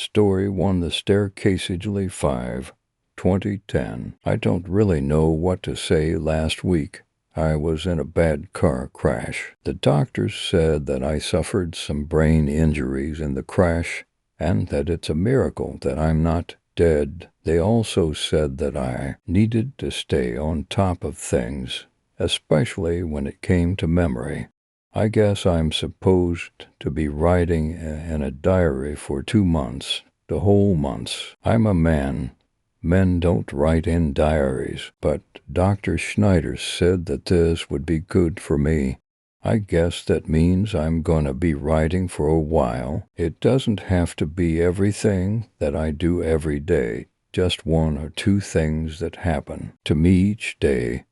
Story 1 The Staircasagely 5, 2010. I don't really know what to say. Last week, I was in a bad car crash. The doctors said that I suffered some brain injuries in the crash and that it's a miracle that I'm not dead. They also said that I needed to stay on top of things, especially when it came to memory. I guess I'm supposed to be writing in a diary for 2 months, the whole months. I'm a man. Men don't write in diaries, but Dr. Schneider said that this would be good for me. I guess that means I'm gonna be writing for a while. It doesn't have to be everything that I do every day, just 1 or 2 things that happen to me each day.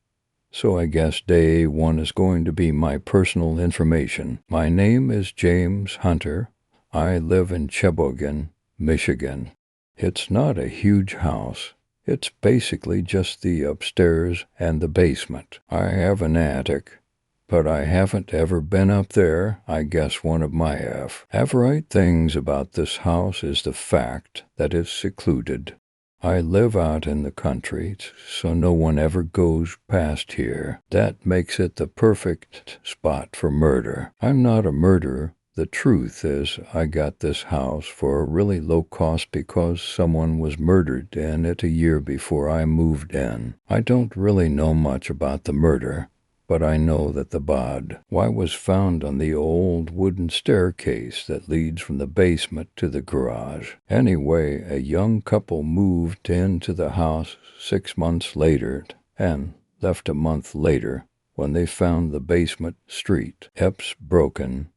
So I guess day 1 is going to be my personal information. My name is James Hunter. I live in Sheboygan, Michigan. It's not a huge house. It's basically just the upstairs and the basement. I have an attic, but I haven't ever been up there. I guess one of my favorite things about this house is the fact that it's secluded. I live out in the country, so no one ever goes past here. That makes it the perfect spot for murder. I'm not a murderer. The truth is, I got this house for a really low cost because someone was murdered in it a year before I moved in. I don't really know much about the murder, but I know that the body was found on the old wooden staircase that leads from the basement to the garage. Anyway, a young couple moved into the house 6 months later and left a month later when they found the basement steps broken.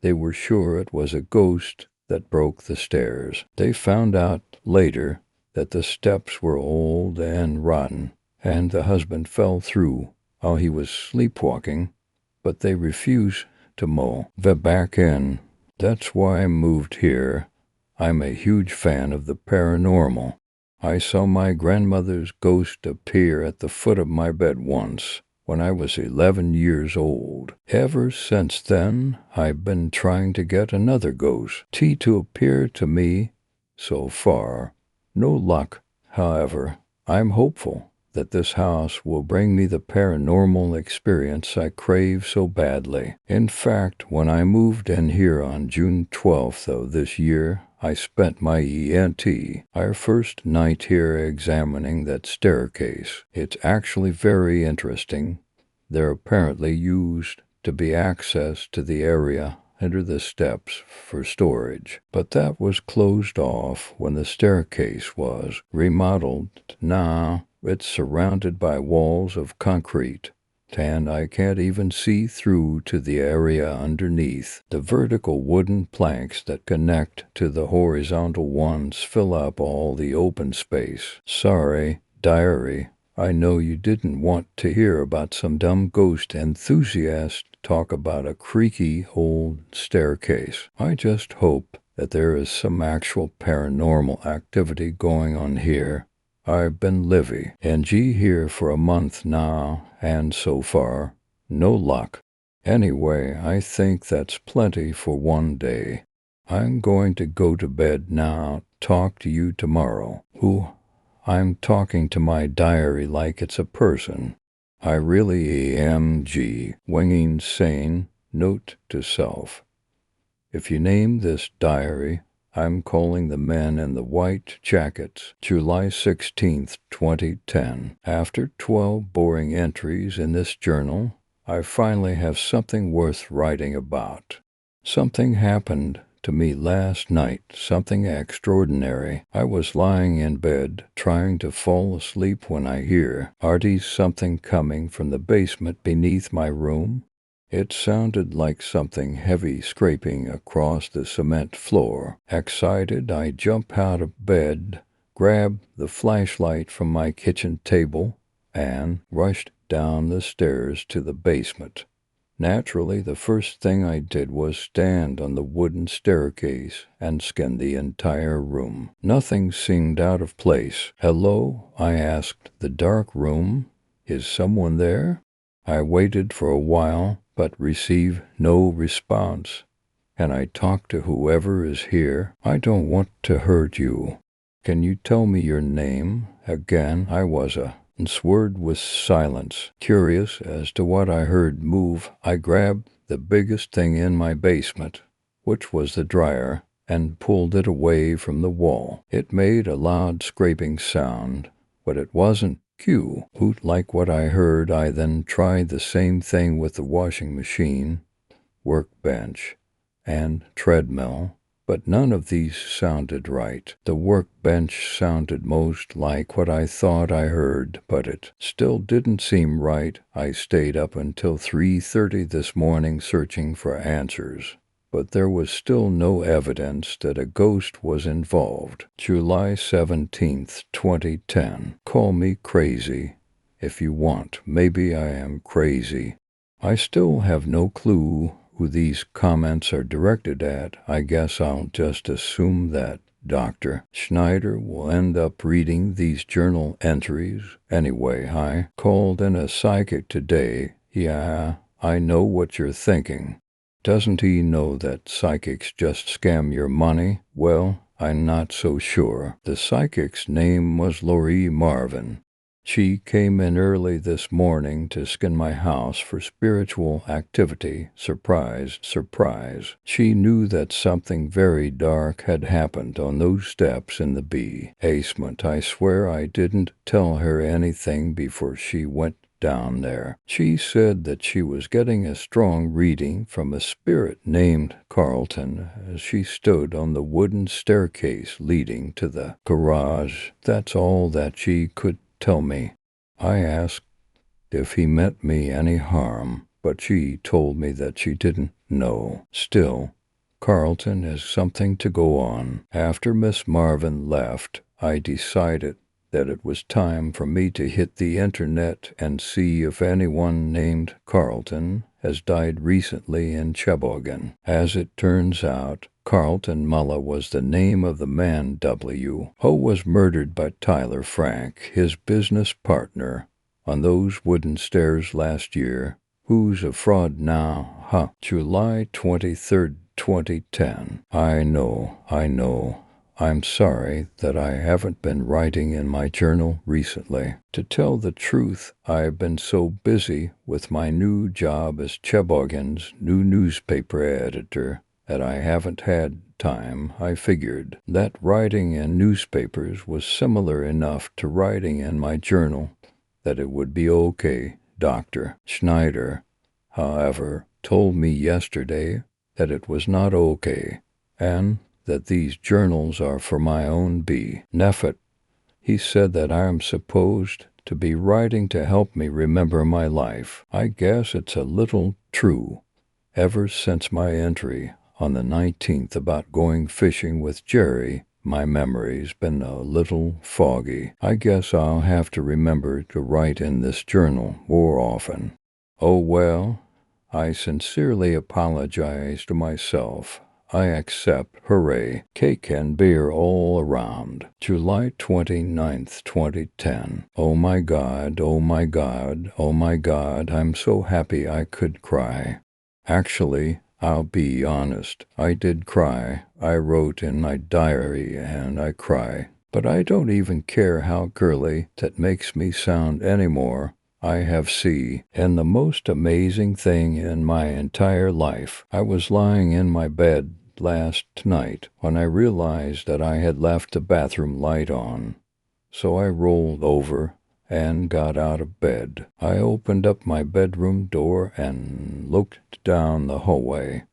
They were sure it was a ghost that broke the stairs. They found out later that the steps were old and rotten, and the husband fell through while he was sleepwalking, but they refused to move back in. That's why I moved here. I'm a huge fan of the paranormal. I saw my grandmother's ghost appear at the foot of my bed once when I was 11 years old. Ever since then, I've been trying to get another ghost to appear to me. So far, no luck. However, I'm hopeful that this house will bring me the paranormal experience I crave so badly. In fact, when I moved in here on June 12th of this year, I spent my our first night here examining that staircase. It's actually very interesting. There apparently used to be access to the area under the steps for storage, but that was closed off when the staircase was remodeled. Now it's surrounded by walls of concrete, and I can't even see through to the area underneath. The vertical wooden planks that connect to the horizontal ones fill up all the open space. Sorry, diary. I know you didn't want to hear about some dumb ghost enthusiast talk about a creaky old staircase. I just hope that there is some actual paranormal activity going on here. I've been living here for a month now, and so far, no luck. Anyway, I think that's plenty for one day. I'm going to go to bed now. Talk to you tomorrow. I'm talking to my diary like it's a person. I really am. Winging sane. Note to self. If you name this diary, I'm calling the men in the white jackets. July 16th, 2010. After 12 boring entries in this journal, I finally have something worth writing about. Something happened to me last night, something extraordinary. I was lying in bed, trying to fall asleep when I hear something coming from the basement beneath my room. It sounded like something heavy scraping across the cement floor. Excited, I jump out of bed, grab the flashlight from my kitchen table, and rushed down the stairs to the basement. Naturally, the first thing I did was stand on the wooden staircase and scan the entire room. Nothing seemed out of place. "Hello?" I asked the dark room. "Is someone there?" I waited for a while, but received no response. and I talk to whoever is here. I don't want to hurt you. Can you tell me your name? Again, I was sword was silence. Curious as to what I heard move, I grabbed the biggest thing in my basement, which was the dryer, and pulled it away from the wall. It made a loud scraping sound, but it wasn't hoot like what I heard. I then tried the same thing with the washing machine, workbench, and treadmill, but none of these sounded right. The workbench sounded most like what I thought I heard, but it still didn't seem right. I stayed up until 3:30 this morning searching for answers, but there was still no evidence that a ghost was involved. July 17th, 2010. Call me crazy if you want. Maybe I am crazy. I still have no clue who these comments are directed at. I guess I'll just assume that Dr. Schneider will end up reading these journal entries. Anyway, I called in a psychic today. Yeah, I know what you're thinking. Doesn't he know that psychics just scam your money? Well, I'm not so sure. The psychic's name was Lori Marvin. She came in early this morning to scan my house for spiritual activity. Surprise, surprise. She knew that something very dark had happened on those steps in the basement. I swear I didn't tell her anything before she went down there. She said that she was getting a strong reading from a spirit named Carlton as she stood on the wooden staircase leading to the garage. That's all that she could tell me. I asked if he meant me any harm, but she told me that she didn't know. Still, Carlton is something to go on. After Miss Marvin left, I decided that it was time for me to hit the internet and see if anyone named Carlton has died recently in Chebogan. As it turns out, Carlton Mulla was the name of the man who was murdered by Tyler Frank, his business partner, on those wooden stairs last year. Who's a fraud now, July 23rd, 2010. I know. I'm sorry that I haven't been writing in my journal recently. To tell the truth, I've been so busy with my new job as Chebogan's new newspaper editor that I haven't had time. I figured that writing in newspapers was similar enough to writing in my journal that it would be okay. Dr. Schneider, however, told me yesterday that it was not okay, and that these journals are for my own benefit. He said that I am supposed to be writing to help me remember my life. I guess it's a little true. Ever since my entry on the 19th about going fishing with Jerry, my memory's been a little foggy. I guess I'll have to remember to write in this journal more often. Oh well, I sincerely apologize to myself. I accept. Hooray. Cake and beer all around. July 29th, 2010. Oh my God, oh my God, oh my God, I'm so happy I could cry. Actually, I'll be honest, I did cry. I wrote in my diary and I cry. But I don't even care how girly that makes me sound anymore. I have and the most amazing thing in my entire life. I was lying in my bed last night when I realized that I had left the bathroom light on. So I rolled over and got out of bed. I opened up my bedroom door and looked down the hallway.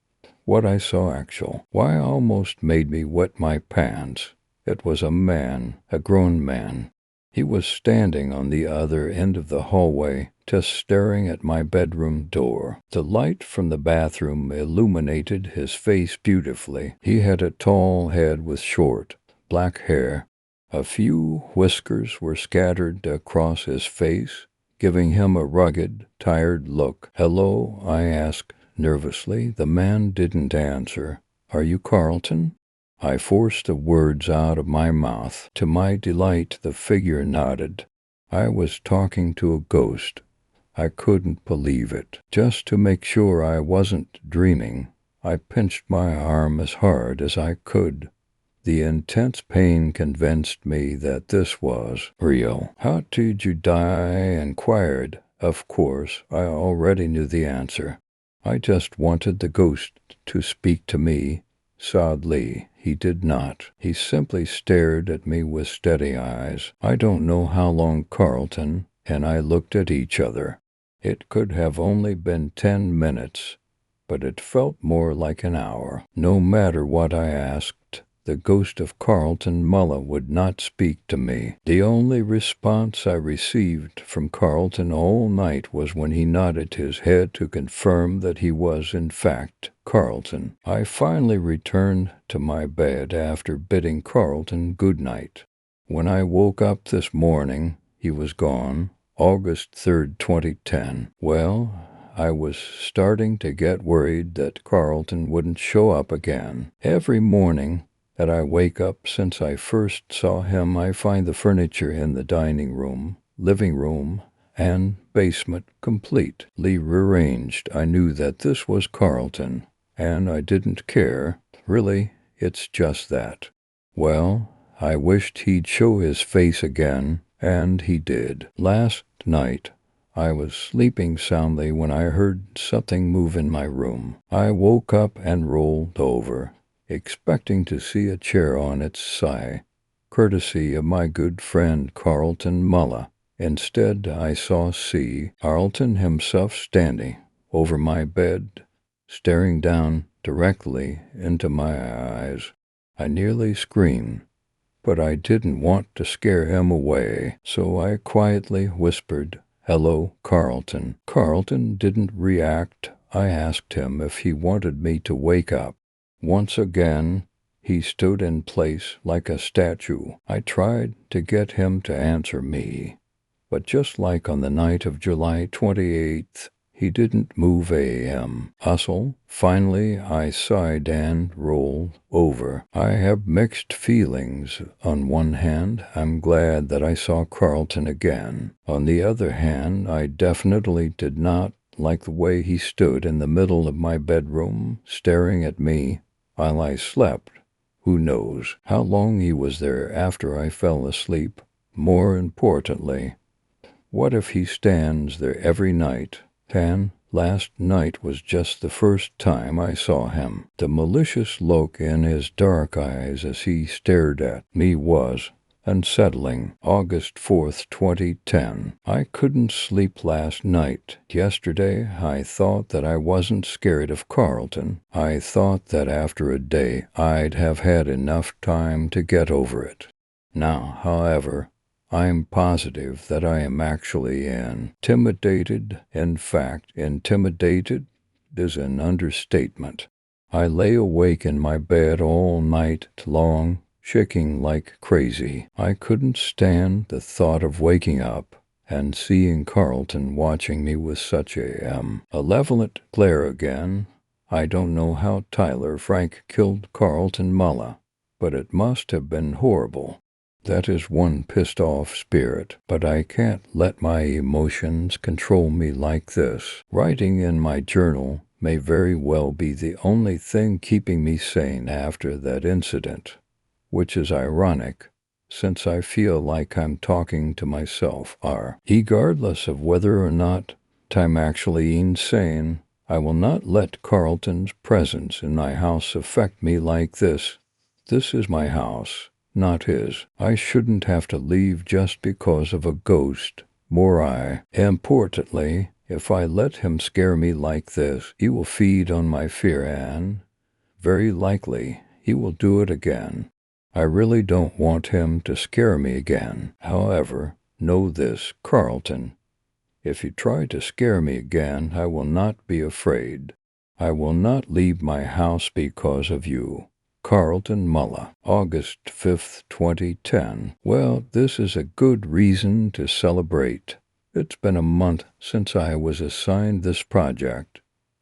What I saw why almost made me wet my pants. It was a man, a grown man. He was standing on the other end of the hallway, just staring at my bedroom door. The light from the bathroom illuminated his face beautifully. He had a tall head with short, black hair. A few whiskers were scattered across his face, giving him a rugged, tired look. "Hello?" I asked nervously. The man didn't answer. "Are you Carlton?" I forced the words out of my mouth. To my delight, the figure nodded. I was talking to a ghost. I couldn't believe it. Just to make sure I wasn't dreaming, I pinched my arm as hard as I could. The intense pain convinced me that this was real. "How did you die?" I inquired. Of course, I already knew the answer. I just wanted the ghost to speak to me. Sadly, he did not. He simply stared at me with steady eyes. I don't know how long Carlton and I looked at each other. It could have only been 10 minutes, but it felt more like an hour. No matter what I asked, the ghost of Carlton Muller would not speak to me. The only response I received from Carlton all night was when he nodded his head to confirm that he was, in fact, Carlton. I finally returned to my bed after bidding Carlton good night. When I woke up this morning, he was gone. August 3rd, 2010. Well, I was starting to get worried that Carlton wouldn't show up again. Every morning that I wake up since I first saw him, I find the furniture in the dining room, living room, and basement completely rearranged. I knew that this was Carlton, and I didn't care. Really, it's just that. Well, I wished he'd show his face again, and he did. Last night, I was sleeping soundly when I heard something move in my room. I woke up and rolled over, expecting to see a chair on its side, courtesy of my good friend Carlton Muller. Instead, I saw Carlton himself standing over my bed, staring down directly into my eyes. I nearly screamed, but I didn't want to scare him away, so I quietly whispered, "Hello, Carlton." Carlton didn't react. I asked him if he wanted me to wake up. Once again, he stood in place like a statue. I tried to get him to answer me, but just like on the night of July 28th, he didn't move a muscle. Finally, I sighed and rolled over. I have mixed feelings. On one hand, I'm glad that I saw Carlton again. On the other hand, I definitely did not like the way he stood in the middle of my bedroom, staring at me while I slept. Who knows how long he was there after I fell asleep? More importantly, what if he stands there every night? And last night was just the first time I saw him. The malicious look in his dark eyes as he stared at me was unsettling. August 4th, 2010. I couldn't sleep last night. Yesterday, I thought that I wasn't scared of Carlton. I thought that after a day, I'd have had enough time to get over it. Now, however, I'm positive that I am actually intimidated. In fact, intimidated is an understatement. I lay awake in my bed all night long, shaking like crazy. I couldn't stand the thought of waking up and seeing Carlton watching me with such a malevolent glare again. I don't know how Tyler Frank killed Carlton Muller, but it must have been horrible. That is one pissed-off spirit, but I can't let my emotions control me like this. Writing in my journal may very well be the only thing keeping me sane after that incident, which is ironic, since I feel like I'm talking to myself. Regardless of whether or not I'm actually insane, I will not let Carlton's presence in my house affect me like this. This is my house, not his. I shouldn't have to leave just because of a ghost. Importantly, if I let him scare me like this, he will feed on my fear and, very likely, he will do it again. I really don't want him to scare me again. However, know this, Carlton. If you try to scare me again, I will not be afraid. I will not leave my house because of you. Carlton Muller, August 5th, 2010. Well, this is a good reason to celebrate. It's been a month since I was assigned this project,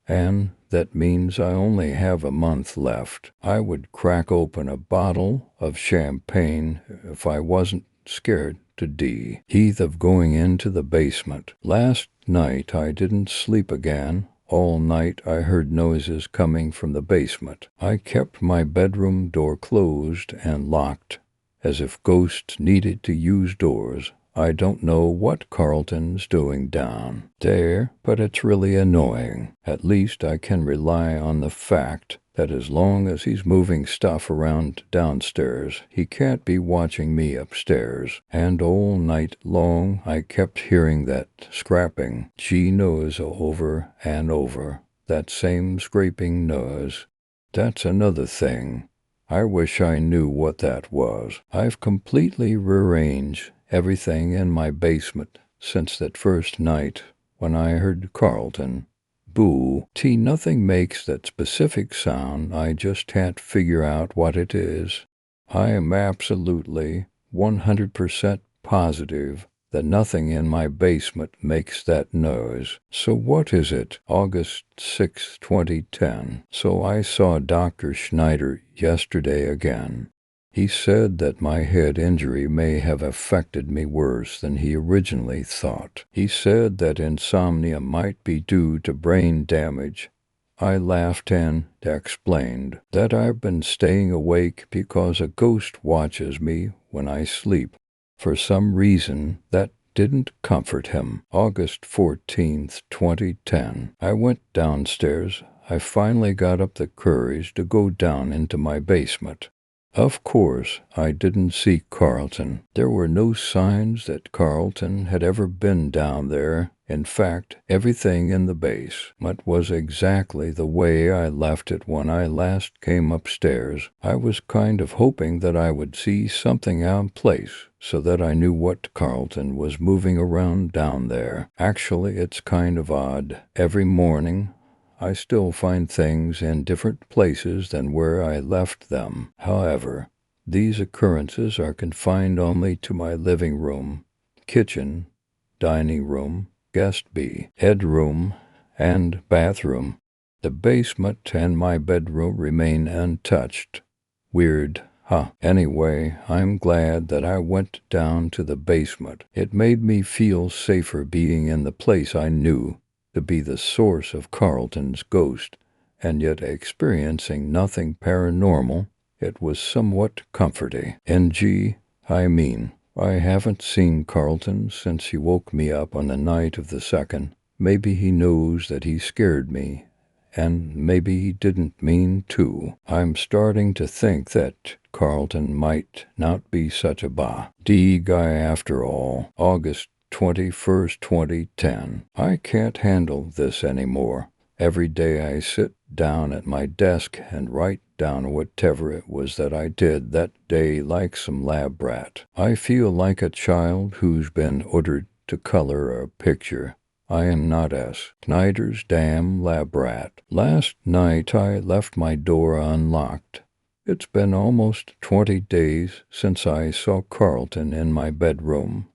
and that means I only have a month left. I would crack open a bottle of champagne if I wasn't scared to death of going into the basement. Last night I didn't sleep again. All night I heard noises coming from the basement. I kept my bedroom door closed and locked, as if ghosts needed to use doors. I don't know what Carlton's doing down there, but it's really annoying. At least I can rely on the fact that as long as he's moving stuff around downstairs, he can't be watching me upstairs. And all night long I kept hearing that scrapping noise over and over, that same scraping noise. That's another thing. I wish I knew what that was. I've completely rearranged everything in my basement since that first night when I heard Carlton. Boo. Nothing makes that specific sound. I just can't figure out what it is. I am absolutely 100% positive that nothing in my basement makes that noise. So what is it? August 6, 2010. So I saw Dr. Schneider yesterday again. He said that my head injury may have affected me worse than he originally thought. He said that insomnia might be due to brain damage. I laughed and explained that I've been staying awake because a ghost watches me when I sleep. For some reason, that didn't comfort him. August 14th, 2010. I went downstairs. I finally got up the courage to go down into my basement. Of course, I didn't see Carlton. There were no signs that Carlton had ever been down there. In fact, everything in the basement was exactly the way I left it when I last came upstairs. I was kind of hoping that I would see something out of place so that I knew what Carlton was moving around down there. Actually, it's kind of odd. Every morning, I still find things in different places than where I left them. However, these occurrences are confined only to my living room, kitchen, dining room, guest bedroom, and bathroom. The basement and my bedroom remain untouched. Weird, huh? Anyway, I'm glad that I went down to the basement. It made me feel safer being in the place I knew to be the source of Carlton's ghost, and yet experiencing nothing paranormal. It was somewhat comforting. I haven't seen Carlton since he woke me up on the night of the 2nd. Maybe he knows that he scared me, and maybe he didn't mean to. I'm starting to think that Carlton might not be such a guy after all. August 21st, 2010. I can't handle this anymore. Every day I sit down at my desk and write down whatever it was that I did that day like some lab rat. I feel like a child who's been ordered to color a picture. I am not Schneider's damn lab rat. Last night I left my door unlocked. It's been almost 20 days since I saw Carlton in my bedroom,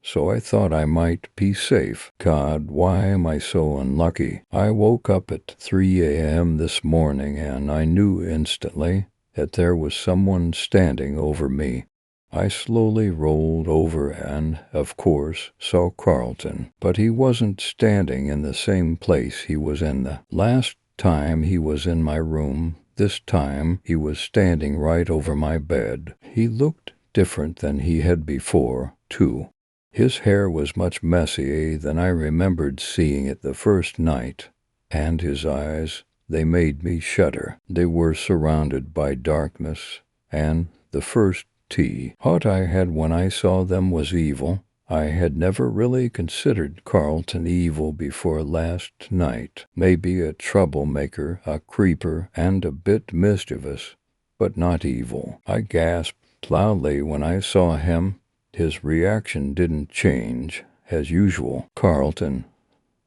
so I thought I might be safe. God, why am I so unlucky? I woke up at 3 a.m. this morning and I knew instantly that there was someone standing over me. I slowly rolled over and, of course, saw Carlton, but he wasn't standing in the same place he was in the last time he was in my room. This time he was standing right over my bed. He looked different than he had before, too. His hair was much messier than I remembered seeing it the first night, and his eyes, they made me shudder. They were surrounded by darkness, and the first thought I had when I saw them was evil. I had never really considered Carlton evil before last night. Maybe a troublemaker, a creeper, and a bit mischievous, but not evil. I gasped loudly when I saw him. His reaction didn't change, as usual. Carlton,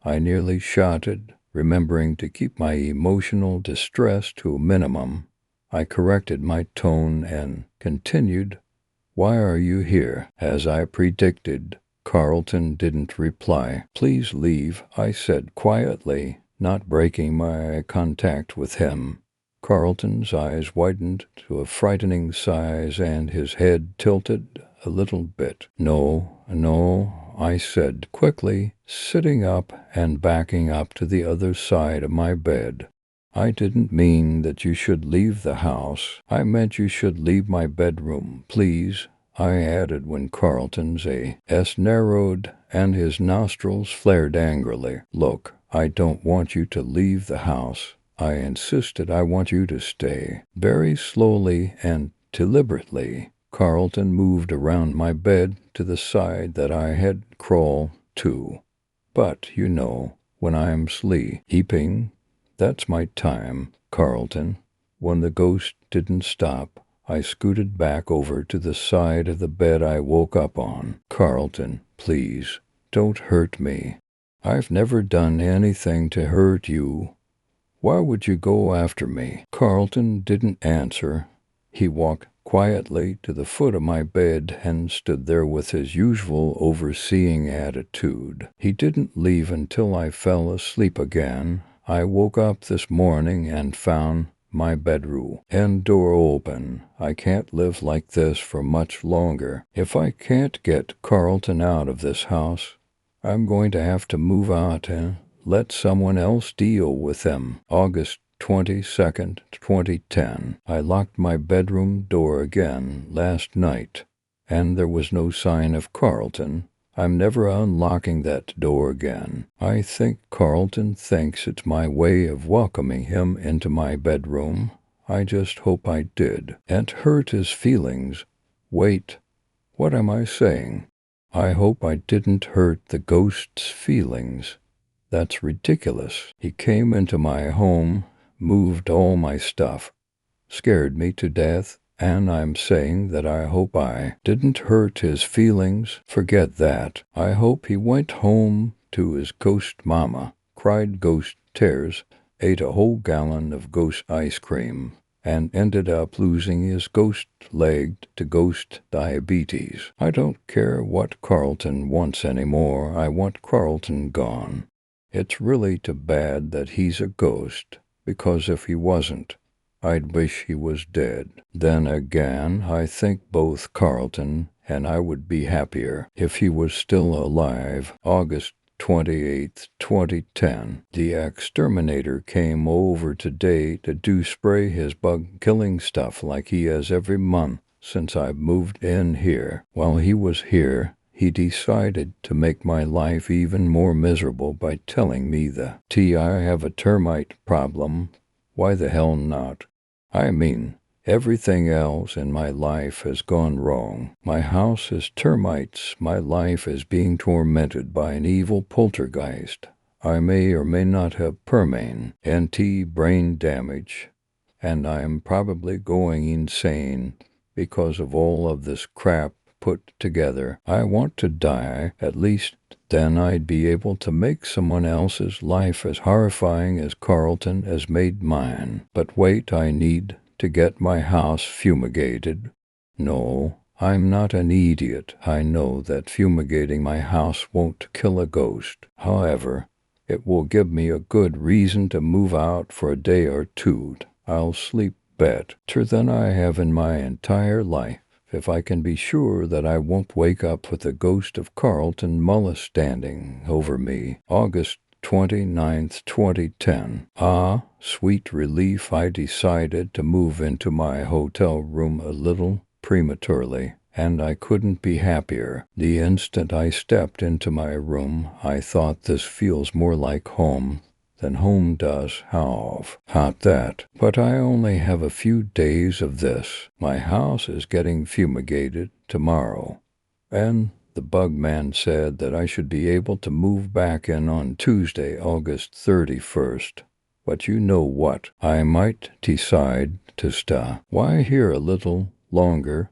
I nearly shouted, remembering to keep my emotional distress to a minimum. I corrected my tone and continued, "Why are you here?" As I predicted, Carlton didn't reply. "Please leave," I said quietly, not breaking my eye contact with him. Carlton's eyes widened to a frightening size and his head tilted a little bit. No, I said quickly, sitting up and backing up to the other side of my bed. I didn't mean that you should leave the house. I meant you should leave my bedroom, please, I added when Carlton's eyes narrowed and his nostrils flared angrily. Look, I don't want you to leave the house. I insisted. I want you to stay. Very slowly and deliberately, Carlton moved around my bed to the side that I had crawled to. But, you know, when I'm sleeping, that's my time, Carlton. When the ghost didn't stop, I scooted back over to the side of the bed I woke up on. Carlton, please, don't hurt me. I've never done anything to hurt you. Why would you go after me? Carlton didn't answer. He walked quietly to the foot of my bed and stood there with his usual overseeing attitude. He didn't leave until I fell asleep again. I woke up this morning and found my bedroom and door open. I can't live like this for much longer. If I can't get Carlton out of this house, I'm going to have to move out and let someone else deal with them. August 22nd, 2010. I locked my bedroom door again last night, and there was no sign of Carlton. I'm never unlocking that door again. I think Carlton thinks it's my way of welcoming him into my bedroom. I just hope I did. And hurt his feelings. Wait, what am I saying? I hope I didn't hurt the ghost's feelings. That's ridiculous. He came into my home, moved all my stuff, scared me to death, and I'm saying that I hope I didn't hurt his feelings. Forget that. I hope he went home to his ghost mama, cried ghost tears, ate a whole gallon of ghost ice cream, and ended up losing his ghost leg to ghost diabetes. I don't care what Carlton wants anymore. I want Carlton gone. It's really too bad that he's a ghost, because if he wasn't, I'd wish he was dead. Then again, I think both Carlton and I would be happier if he was still alive. August 28th, 2010. The exterminator came over today to spray his bug-killing stuff like he has every month since I moved in here. While he was here, he decided to make my life even more miserable by telling me I have a termite problem. Why the hell not? I mean, everything else in my life has gone wrong. My house is termites. My life is being tormented by an evil poltergeist. I may or may not have permanent brain damage, and I am probably going insane because of all of this crap put together. I want to die. At least then I'd be able to make someone else's life as horrifying as Carlton has made mine. But wait, I need to get my house fumigated. No, I'm not an idiot. I know that fumigating my house won't kill a ghost. However, it will give me a good reason to move out for a day or two. I'll sleep better than I have in my entire life if I can be sure that I won't wake up with the ghost of Carlton Mullis standing over me. August 29th, 2010. Ah, sweet relief. I decided to move into my hotel room a little prematurely, and I couldn't be happier. The instant I stepped into my room, I thought this feels more like home than home does. How hot that. But I only have a few days of this. My house is getting fumigated tomorrow, and the bug man said that I should be able to move back in on Tuesday, August 31st. But you know what? I might decide to stay. Why here a little longer?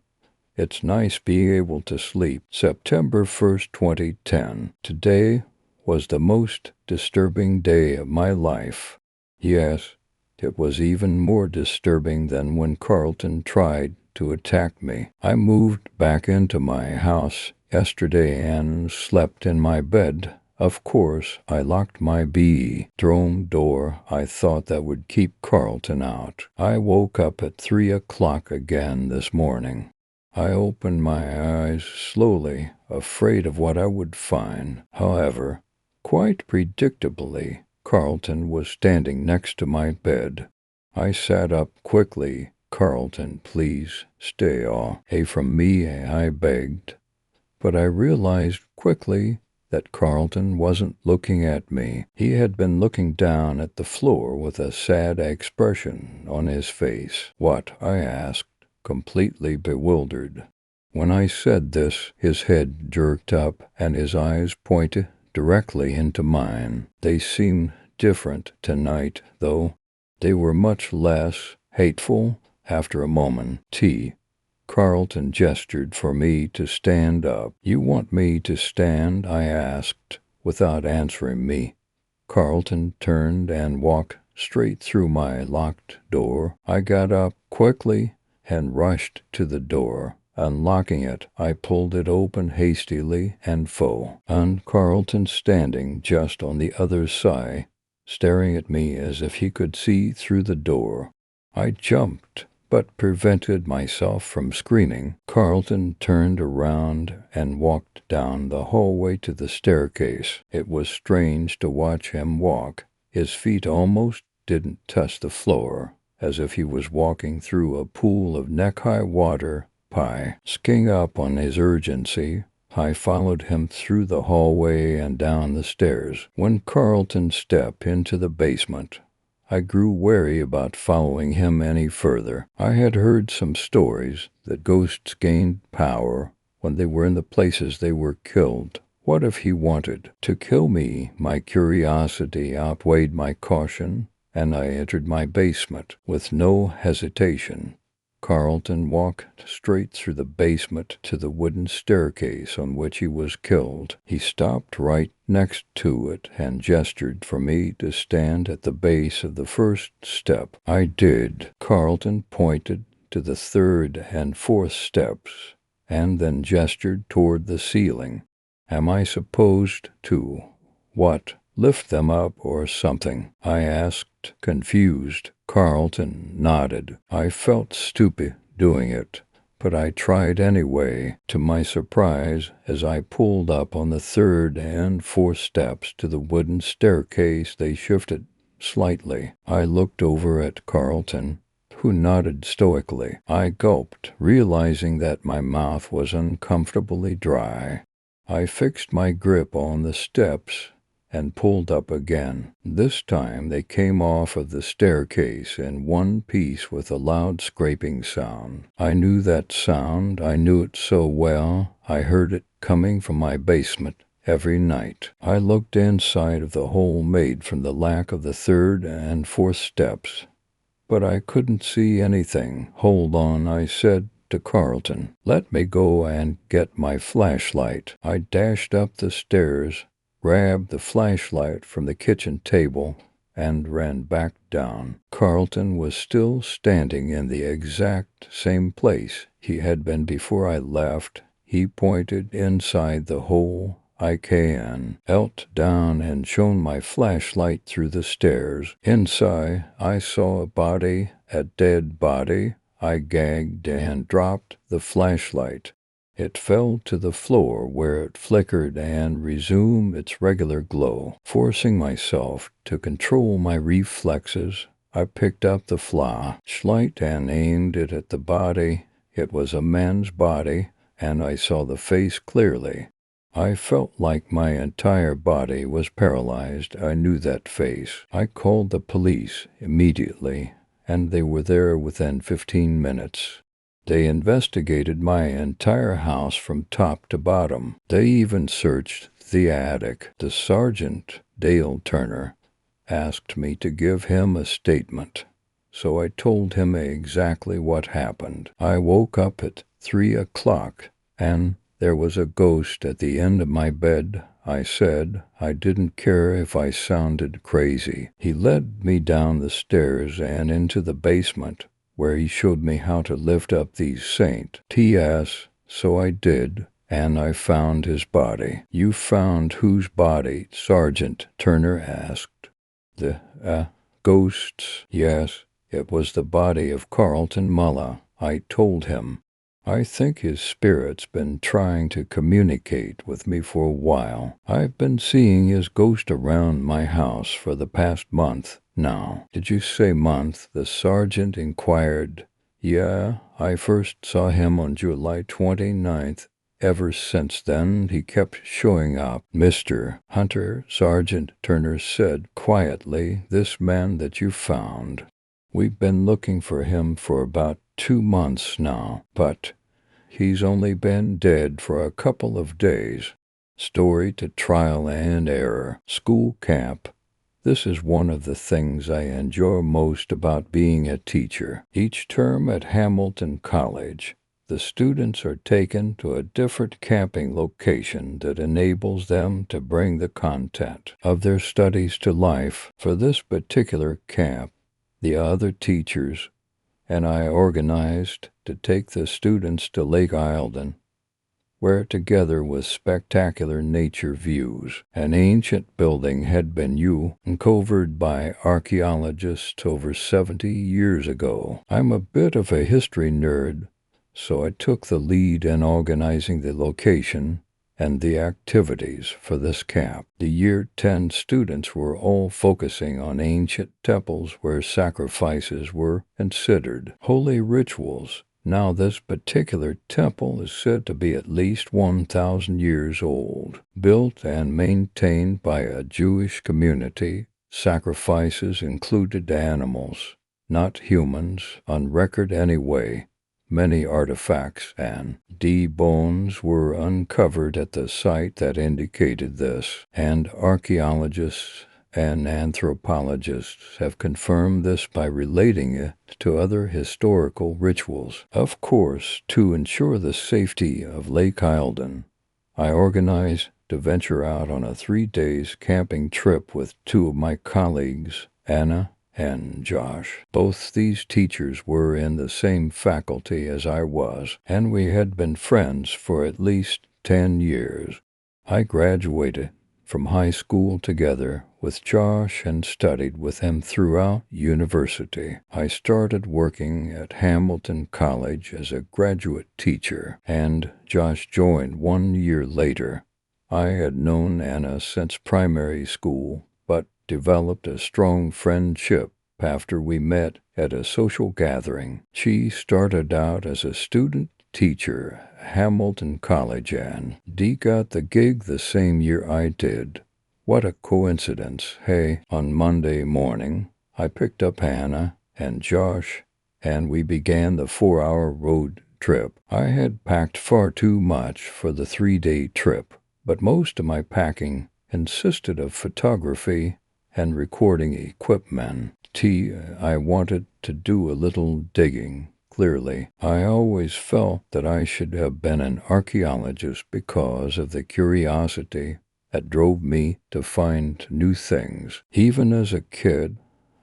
It's nice being able to sleep. September 1st, 2010. Today was the most disturbing day of my life. Yes, it was even more disturbing than when Carlton tried to attack me. I moved back into my house yesterday and slept in my bed. Of course, I locked my bedroom door. I thought that would keep Carlton out. I woke up at 3 o'clock again this morning. I opened my eyes slowly, afraid of what I would find. However, quite predictably, Carlton was standing next to my bed. I sat up quickly. "Carlton, please stay away from me," I begged. But I realized quickly that Carlton wasn't looking at me. He had been looking down at the floor with a sad expression on his face. "What?" I asked, completely bewildered. When I said this, his head jerked up and his eyes pointed directly into mine. They seemed different tonight, though. They were much less hateful. After a moment, Carlton gestured for me to stand up. "You want me to stand?" I asked, without answering me. Carlton turned and walked straight through my locked door. I got up quickly and rushed to the door. Unlocking it, I pulled it open hastily and Carlton standing just on the other side, staring at me as if he could see through the door. I jumped, but prevented myself from screaming. Carlton turned around and walked down the hallway to the staircase. It was strange to watch him walk. His feet almost didn't touch the floor, as if he was walking through a pool of neck-high water. Sking up on his urgency, I followed him through the hallway and down the stairs. When Carlton stepped into the basement, I grew wary about following him any further. I had heard some stories that ghosts gained power when they were in the places they were killed. What if he wanted to kill me? My curiosity outweighed my caution, and I entered my basement with no hesitation. Carlton walked straight through the basement to the wooden staircase on which he was killed. He stopped right next to it and gestured for me to stand at the base of the first step. I did. Carlton pointed to the third and fourth steps and then gestured toward the ceiling. "Am I supposed to, what, lift them up or something?" I asked, confused. Carlton nodded. I felt stupid doing it, but I tried anyway. To my surprise, as I pulled up on the third and fourth steps to the wooden staircase, they shifted slightly. I looked over at Carlton, who nodded stoically. I gulped, realizing that my mouth was uncomfortably dry. I fixed my grip on the steps and pulled up again. This time they came off of the staircase in one piece with a loud scraping sound. I knew that sound. I knew it so well. I heard it coming from my basement every night. I looked inside of the hole made from the lack of the third and fourth steps, but I couldn't see anything. "Hold on," I said to Carlton. "Let me go and get my flashlight." I dashed up the stairs, grabbed the flashlight from the kitchen table, and ran back down. Carlton was still standing in the exact same place he had been before I left. He pointed inside the hole. I knelt down and shone my flashlight through the stairs. Inside, I saw a body, a dead body. I gagged and dropped the flashlight. It fell to the floor, where it flickered and resumed its regular glow. Forcing myself to control my reflexes, I picked up the flashlight and aimed it at the body. It was a man's body, and I saw the face clearly. I felt like my entire body was paralyzed. I knew that face. I called the police immediately, and they were there within 15 minutes. They investigated my entire house from top to bottom. They even searched the attic. The sergeant, Dale Turner, asked me to give him a statement, so I told him exactly what happened. I woke up at 3 o'clock, and there was a ghost at the end of my bed. I said I didn't care if I sounded crazy. He led me down the stairs and into the basement, where he showed me how to lift up these saints. So I did, and I found his body. "You found whose body?" Sergeant Turner asked. "The, ghost's." "Yes, it was the body of Carlton Muller," I told him. I think his spirit's been trying to communicate with me for a while. I've been seeing his ghost around my house for the past month now." "Did you say month?" the sergeant inquired. "Yeah, I first saw him on July 29th. Ever since then, he kept showing up." "Mr. Hunter," Sergeant Turner said quietly, "this man that you found, we've been looking for him for about 2 months now, but he's only been dead for a couple of days." Story to trial and error. School camp. This is one of the things I enjoy most about being a teacher. Each term at Hamilton College, the students are taken to a different camping location that enables them to bring the content of their studies to life. For this particular camp, the other teachers and I organized to take the students to Lake Eildon, where together with spectacular nature views, an ancient building had been uncovered by archaeologists over 70 years ago. I'm a bit of a history nerd, so I took the lead in organizing the location and the activities for this camp. The year 10 students were all focusing on ancient temples where sacrifices were considered holy rituals. Now this particular temple is said to be at least 1,000 years old. Built and maintained by a Jewish community, sacrifices included animals, not humans, on record anyway. Many artifacts and bones were uncovered at the site that indicated this, and archaeologists and anthropologists have confirmed this by relating it to other historical rituals. Of course, to ensure the safety of Lake Eildon, I organized to venture out on a 3-day camping trip with 2 of my colleagues, Anna and Josh. Both these teachers were in the same faculty as I was, and we had been friends for at least 10 years. I graduated from high school together with Josh and studied with him throughout university. I started working at Hamilton College as a graduate teacher, and Josh joined 1 year later. I had known Anna since primary school, but developed a strong friendship after we met at a social gathering. She started out as a student teacher at Hamilton College, and Dee got the gig the same year I did. What a coincidence, hey? On Monday morning, I picked up Hannah and Josh, and we began the 4-hour road trip. I had packed far too much for the 3-day trip, but most of my packing consisted of photography and recording equipment. I wanted to do a little digging. Clearly, I always felt that I should have been an archaeologist because of the curiosity that drove me to find new things. Even as a kid,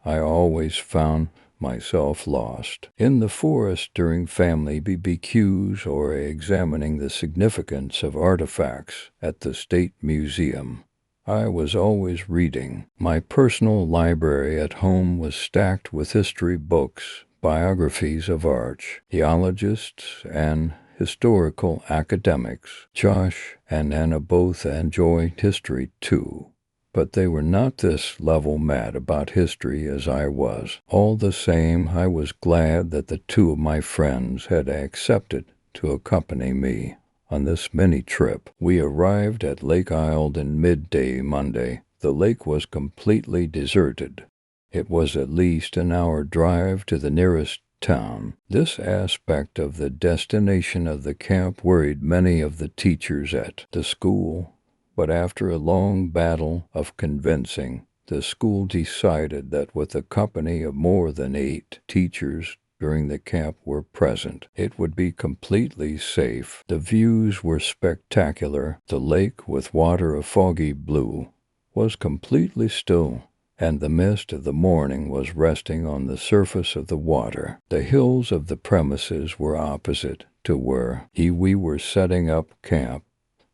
I always found myself lost in the forest during family BBQs or examining the significance of artifacts at the State Museum. I was always reading. My personal library at home was stacked with history books, biographies of archaeologists, and historical academics. Josh and Anna both enjoyed history too, but they were not this level mad about history as I was. All the same, I was glad that the 2 of my friends had accepted to accompany me on this mini-trip. We arrived at Lake Eildon midday Monday. The lake was completely deserted. It was at least an hour drive to the nearest town. This aspect of the destination of the camp worried many of the teachers at the school, but after a long battle of convincing, the school decided that with a company of more than 8 teachers during the camp were present, it would be completely safe. The views were spectacular. The lake, with water of foggy blue, was completely still, and the mist of the morning was resting on the surface of the water. The hills of the premises were opposite to where we were setting up camp,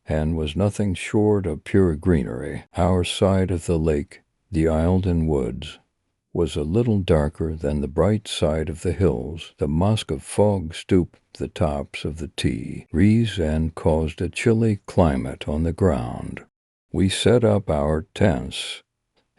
and was nothing short of pure greenery. Our side of the lake, the Eildon Woods, was a little darker than the bright side of the hills. The musk of fog stooped the tops of the trees and caused a chilly climate on the ground. We set up our tents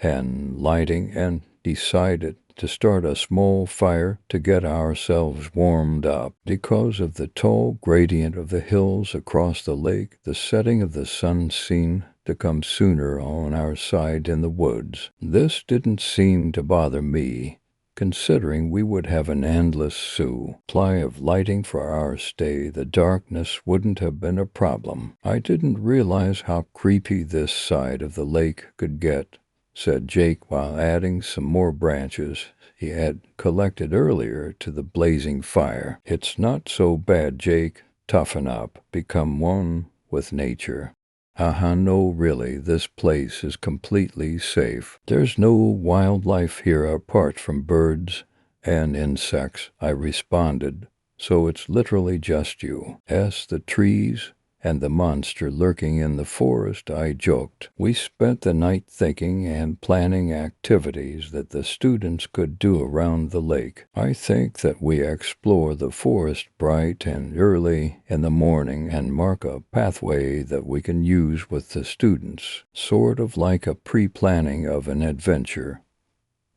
and lighting and decided to start a small fire to get ourselves warmed up. Because of the tall gradient of the hills across the lake, the setting of the sun seemed to come sooner on our side in the woods. This didn't seem to bother me, considering we would have an endless supply of lighting for our stay. The darkness wouldn't have been a problem. I didn't realize how creepy this side of the lake could get, said Jake while adding some more branches he had collected earlier to the blazing fire. It's not so bad, Jake. Toughen up. Become one with nature. No, really, this place is completely safe. There's no wildlife here apart from birds and insects, I responded. So it's literally just you. The trees and the monster lurking in the forest, I joked. We spent the night thinking and planning activities that the students could do around the lake. I think that we explore the forest bright and early in the morning and mark a pathway that we can use with the students, sort of like a pre-planning of an adventure.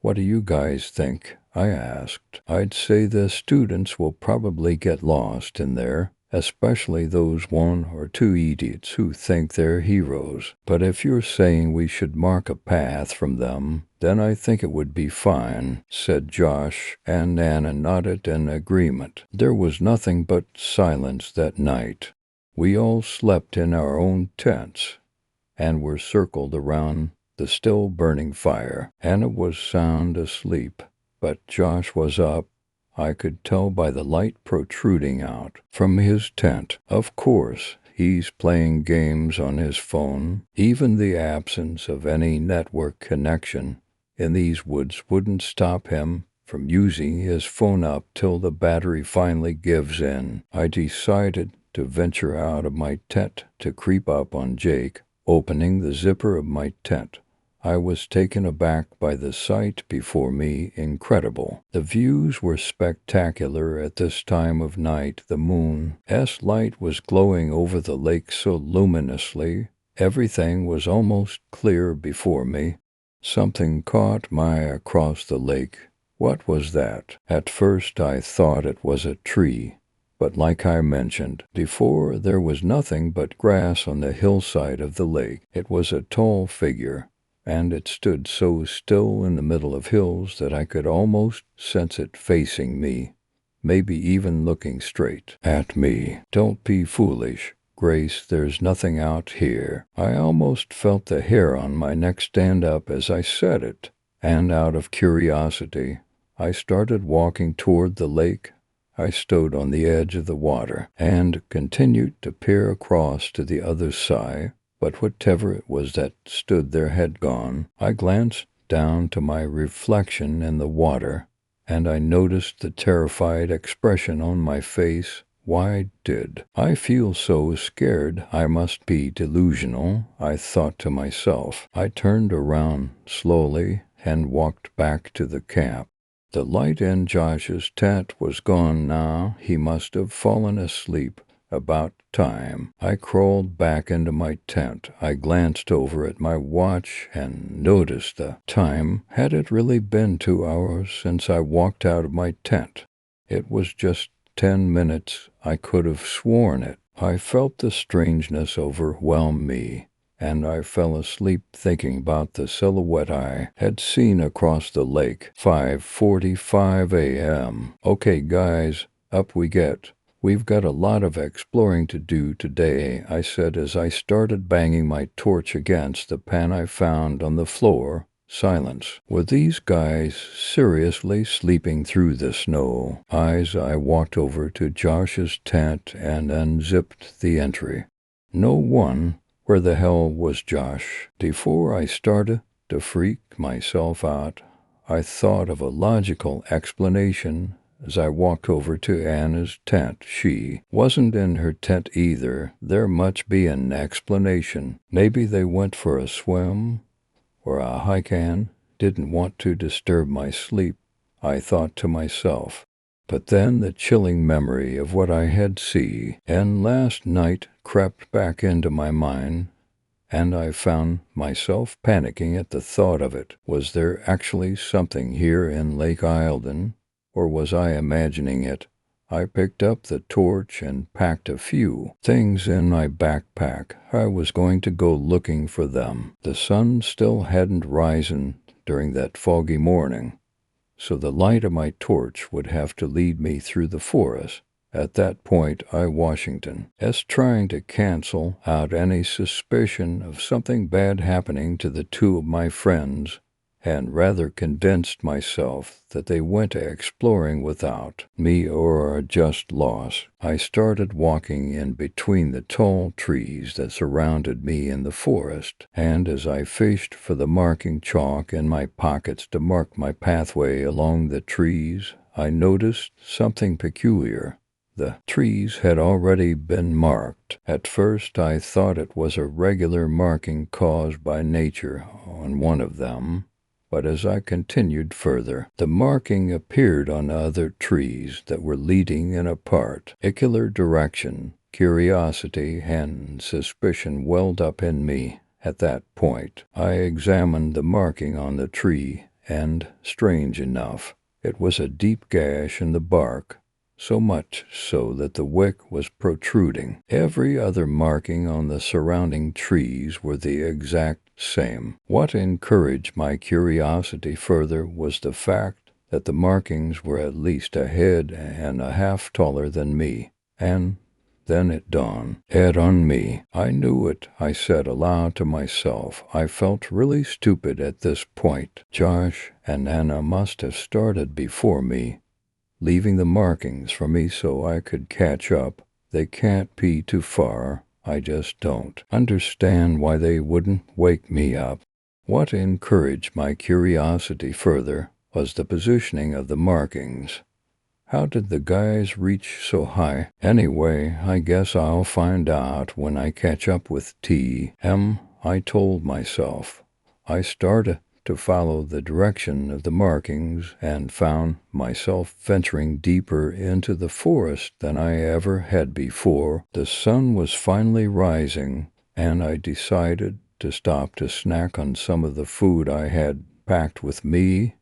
What do you guys think? I asked. I'd say the students will probably get lost in there, especially those one or two idiots who think they're heroes. But if you're saying we should mark a path from them, then I think it would be fine, said Josh, and Anna nodded in agreement. There was nothing but silence that night. We all slept in our own tents and were circled around the still burning fire. Anna was sound asleep, but Josh was up. I could tell by the light protruding out from his tent. Of course, he's playing games on his phone. Even the absence of any network connection in these woods wouldn't stop him from using his phone up till the battery finally gives in. I decided to venture out of my tent to creep up on Jake. Opening the zipper of my tent, I was taken aback by the sight before me. Incredible. The views were spectacular at this time of night. The moon's light was glowing over the lake so luminously, everything was almost clear before me. Something caught my eye across the lake. What was that? At first I thought it was a tree. But like I mentioned before, there was nothing but grass on the hillside of the lake. It was a tall figure, and it stood so still in the middle of hills that I could almost sense it facing me, maybe even looking straight at me. Don't be foolish, Grace, there's nothing out here. I almost felt the hair on my neck stand up as I said it, and out of curiosity, I started walking toward the lake. I stood on the edge of the water and continued to peer across to the other side, but whatever it was that stood there had gone. I glanced down to my reflection in the water, and I noticed the terrified expression on my face. Why did I feel so scared? I must be delusional, I thought to myself. I turned around slowly and walked back to the camp. The light in Josh's tent was gone now. He must have fallen asleep. About time. I crawled back into my tent. I glanced over at my watch and noticed the time. Had it really been 2 hours since I walked out of my tent? It was just 10 minutes. I could have sworn it. I felt the strangeness overwhelm me, and I fell asleep thinking about the silhouette I had seen across the lake. 5:45 a.m. Okay, guys, up we get. We've got a lot of exploring to do today, I said as I started banging my torch against the pan I found on the floor. Silence. Were these guys seriously sleeping through the snow? I walked over to Josh's tent and unzipped the entry. No one. Where the hell was Josh? Before I started to freak myself out, I thought of a logical explanation as I walked over to Anna's tent. She wasn't in her tent either. There must be an explanation. Maybe they went for a swim or a hike. Ann didn't want to disturb my sleep, I thought to myself. But then the chilling memory of what I had seen and last night crept back into my mind, and I found myself panicking at the thought of it. Was there actually something here in Lake Eildon, or was I imagining it? I picked up the torch and packed a few things in my backpack. I was going to go looking for them. The sun still hadn't risen during that foggy morning, so the light of my torch would have to lead me through the forest. At that point, I Washington, as trying to cancel out any suspicion of something bad happening to the two of my friends, and rather convinced myself that they went exploring without me or are just lost. I started walking in between the tall trees that surrounded me in the forest, and as I fished for the marking chalk in my pockets to mark my pathway along the trees, I noticed something peculiar. The trees had already been marked. At first I thought it was a regular marking caused by nature on one of them, but as I continued further, the marking appeared on other trees that were leading in a particular direction. Curiosity and suspicion welled up in me. At that point, I examined the marking on the tree, and, strange enough, it was a deep gash in the bark, so much so that the wick was protruding. Every other marking on the surrounding trees were the exact same. What encouraged my curiosity further was the fact that the markings were at least a head and a half taller than me, and then it dawned on me. I knew it, I said aloud to myself. I felt really stupid at this point. Josh and Anna must have started before me, leaving the markings for me so I could catch up. They can't be too far. I just don't understand why they wouldn't wake me up. What encouraged my curiosity further was the positioning of the markings. How did the guys reach so high? Anyway, I guess I'll find out when I catch up with T.M., I told myself. I started to follow the direction of the markings and found myself venturing deeper into the forest than I ever had before. The sun was finally rising, and I decided to stop to snack on some of the food I had packed with me.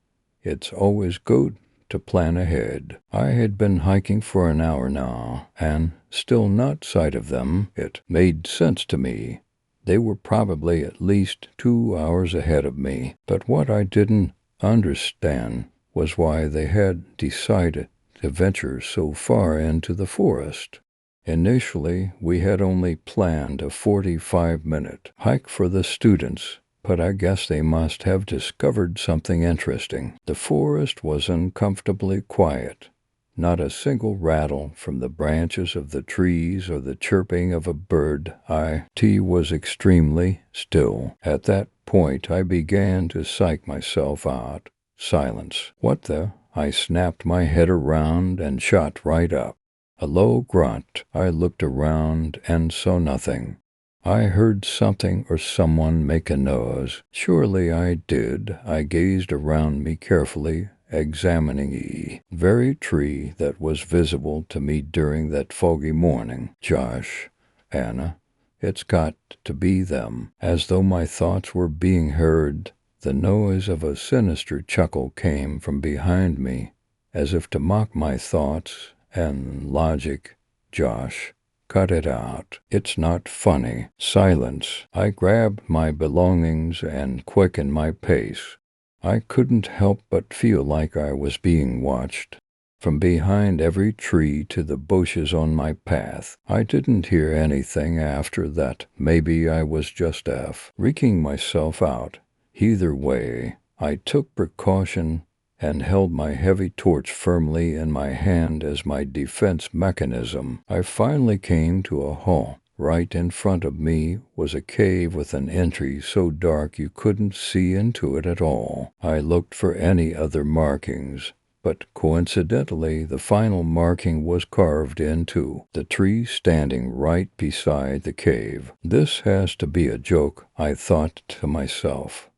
It's always good to plan ahead. I had been hiking for an hour now, and still not sight of them. It made sense to me. They were probably at least 2 hours ahead of me, but what I didn't understand was why they had decided to venture so far into the forest. Initially, we had only planned a 45-minute hike for the students, but I guess they must have discovered something interesting. The forest was uncomfortably quiet. Not a single rattle from the branches of the trees or the chirping of a bird. It was extremely still. At that point, I began to psych myself out. Silence. What the? I snapped my head around and shot right up. A low grunt. I looked around and saw nothing. I heard something or someone make a noise. Surely I did. I gazed around me carefully, examining the very tree that was visible to me during that foggy morning. Josh, Anna, it's got to be them. As though my thoughts were being heard, the noise of a sinister chuckle came from behind me, as if to mock my thoughts and logic. Josh, cut it out. It's not funny. Silence. I grabbed my belongings and quickened my pace. I couldn't help but feel like I was being watched. From behind every tree to the bushes on my path. I didn't hear anything after that. Maybe I was just freaking myself out. Either way, I took precaution and held my heavy torch firmly in my hand as my defense mechanism. I finally came to a halt. Right in front of me was a cave with an entry so dark you couldn't see into it at all. I looked for any other markings, but coincidentally the final marking was carved into the tree standing right beside the cave. This has to be a joke, I thought to myself.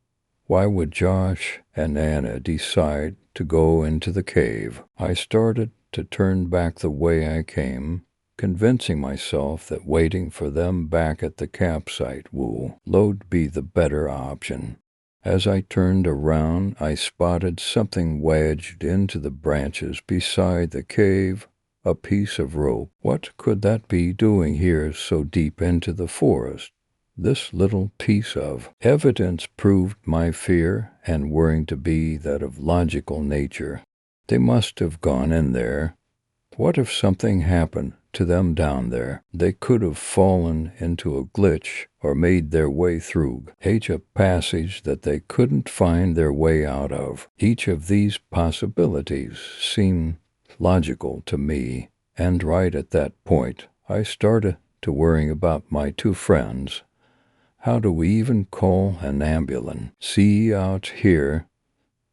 Why would Josh and Anna decide to go into the cave? I started to turn back the way I came, convincing myself that waiting for them back at the campsite would be the better option. As I turned around, I spotted something wedged into the branches beside the cave, a piece of rope. What could that be doing here so deep into the forest? This little piece of evidence proved my fear and worrying to be that of logical nature. They must have gone in there. What if something happened to them down there? They could have fallen into a glitch or made their way through a passage that they couldn't find their way out of. Each of these possibilities seemed logical to me, and right at that point, I started to worrying about my two friends. How do we even call an ambulance? See out here,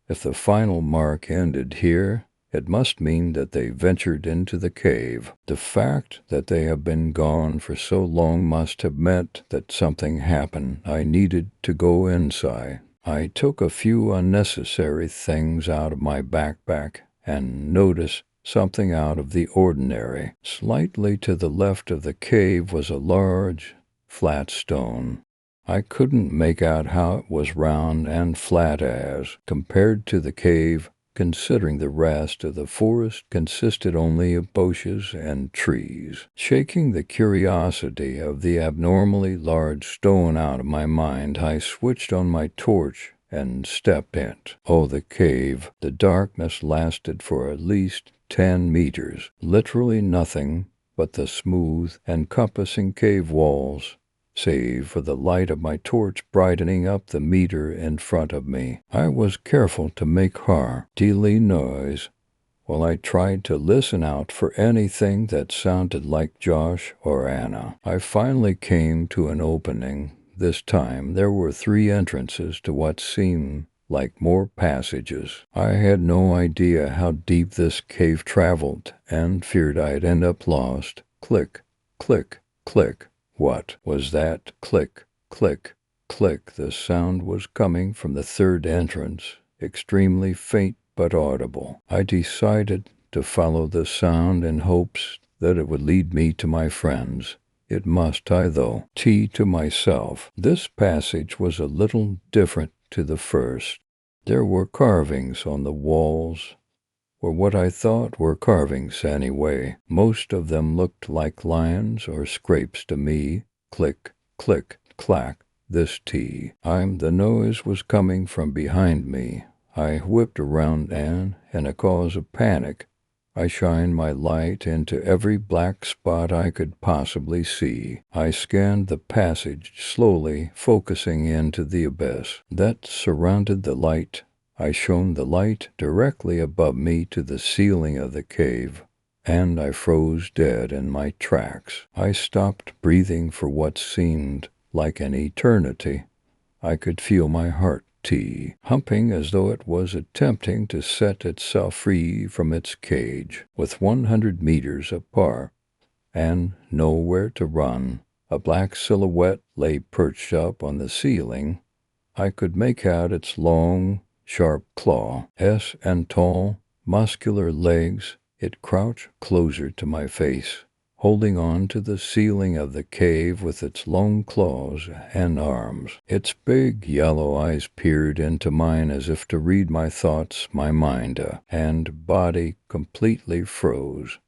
if the final mark ended here, it must mean that they ventured into the cave. The fact that they have been gone for so long must have meant that something happened. I needed to go inside. I took a few unnecessary things out of my backpack and noticed something out of the ordinary. Slightly to the left of the cave was a large, flat stone. I couldn't make out how it was round and flat as compared to the cave, considering the rest of the forest consisted only of bushes and trees. Shaking the curiosity of the abnormally large stone out of my mind, I switched on my torch and stepped in. Oh, the cave. The darkness lasted for at least 10 meters. Literally nothing but the smooth, encompassing cave walls, save for the light of my torch brightening up the meter in front of me. I was careful to make hardly noise while I tried to listen out for anything that sounded like Josh or Anna. I finally came to an opening. This time there were 3 entrances to what seemed like more passages. I had no idea how deep this cave traveled and feared I'd end up lost. Click, click, click. What was that? Click, click, click. The sound was coming from the 3rd entrance, extremely faint but audible. I decided to follow the sound in hopes that it would lead me to my friends. It must, I though. To myself. This passage was a little different to the first. There were carvings on the walls, or what I thought were carvings anyway. Most of them looked like lines or scrapes to me. Click, click, clack. This the noise was coming from behind me. I whipped around and, in a cause of panic, I shined my light into every black spot I could possibly see. I scanned the passage slowly, focusing into the abyss that surrounded the light. I shone the light directly above me to the ceiling of the cave, and I froze dead in my tracks. I stopped breathing for what seemed like an eternity. I could feel my heart humping as though it was attempting to set itself free from its cage. With 100 meters apart and nowhere to run, a black silhouette lay perched up on the ceiling. I could make out its long, sharp claws and tall, muscular legs. It crouched closer to my face, holding on to the ceiling of the cave with its long claws and arms. Its big yellow eyes peered into mine as if to read my thoughts. My mind and body completely froze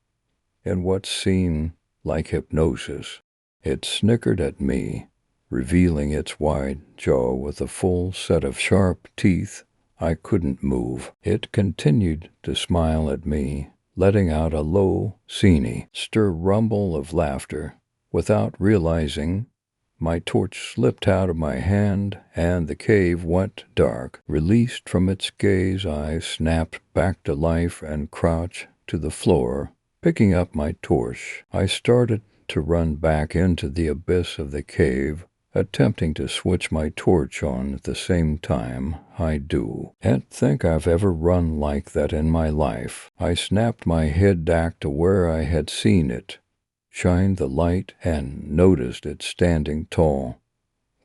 in what seemed like hypnosis. It snickered at me, revealing its wide jaw with a full set of sharp teeth. I couldn't move. It continued to smile at me, letting out a low, sinister rumble of laughter. Without realizing, my torch slipped out of my hand and the cave went dark. Released from its gaze, I snapped back to life and crouched to the floor. Picking up my torch, I started to run back into the abyss of the cave, attempting to switch my torch on at the same time. I don't think I've ever run like that in my life. I snapped my head back to where I had seen it, shined the light, and noticed it standing tall,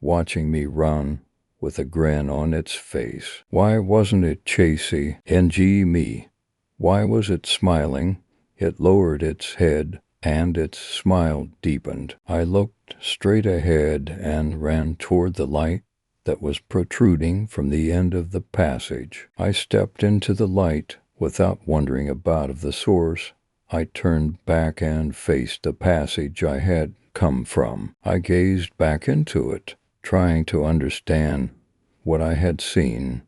watching me run with a grin on its face. Why wasn't it chasey, NG me? Why was it smiling? It lowered its head, and its smile deepened. I looked straight ahead and ran toward the light that was protruding from the end of the passage. I stepped into the light without wondering about the source. I turned back and faced the passage I had come from. I gazed back into it, trying to understand what I had seen,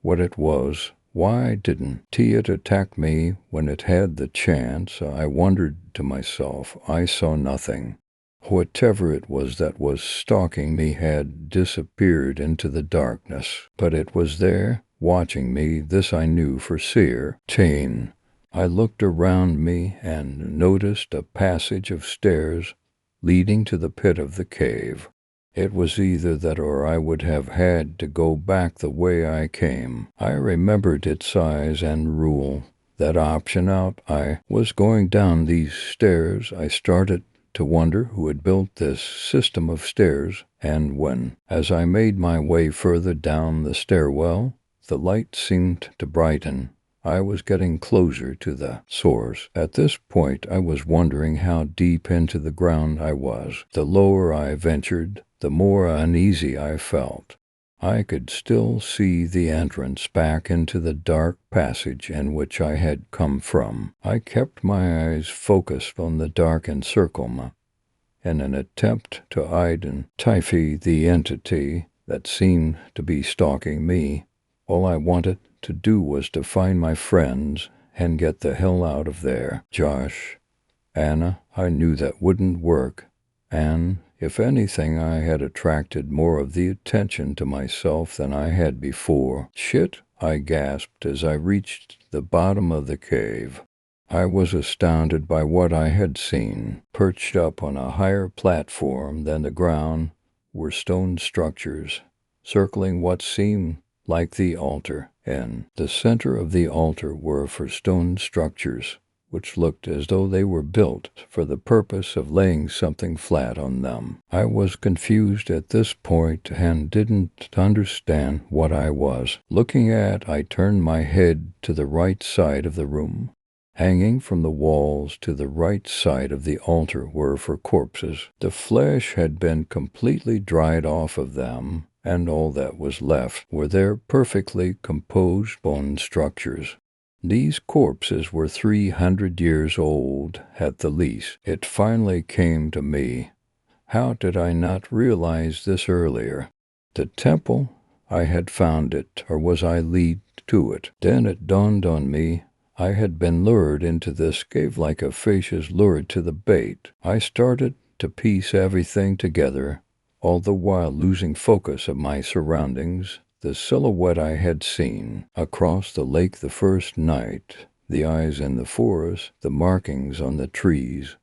what it was. Why didn't it attack me when it had the chance? I wondered to myself. I saw nothing. Whatever it was that was stalking me had disappeared into the darkness, but it was there, watching me. This I knew for certain. I looked around me and noticed a passage of stairs leading to the pit of the cave. It was either that or I would have had to go back the way I came. I remembered its size and rule that option out. I was going down these stairs. I started to wonder who had built this system of stairs and when. As I made my way further down the stairwell, the light seemed to brighten. I was getting closer to the source. At this point, I was wondering how deep into the ground I was. The lower I ventured, the more uneasy I felt. I could still see the entrance back into the dark passage in which I had come from. I kept my eyes focused on the darkened circle in an attempt to identify the entity that seemed to be stalking me. All I wanted to do was to find my friends and get the hell out of there. Josh, Anna, I knew that wouldn't work, and if anything, I had attracted more of the attention to myself than I had before. Shit, I gasped as I reached the bottom of the cave. I was astounded by what I had seen. Perched up on a higher platform than the ground were stone structures, circling what seemed like the altar. In the center of the altar were four stone structures, which looked as though they were built for the purpose of laying something flat on them. I was confused at this point and didn't understand what I was looking at. I turned my head to the right side of the room. Hanging from the walls to the right side of the altar were four corpses. The flesh had been completely dried off of them, and all that was left were their perfectly composed bone structures. These corpses were 300 years old at the least. It finally came to me. How did I not realize this earlier? The temple, I had found it, or was I led to it? Then it dawned on me I had been lured into this cave like a fish is lured to the bait. I started to piece everything together, all the while losing focus of my surroundings. The silhouette I had seen across the lake the first night, the eyes in the forest, the markings on the trees,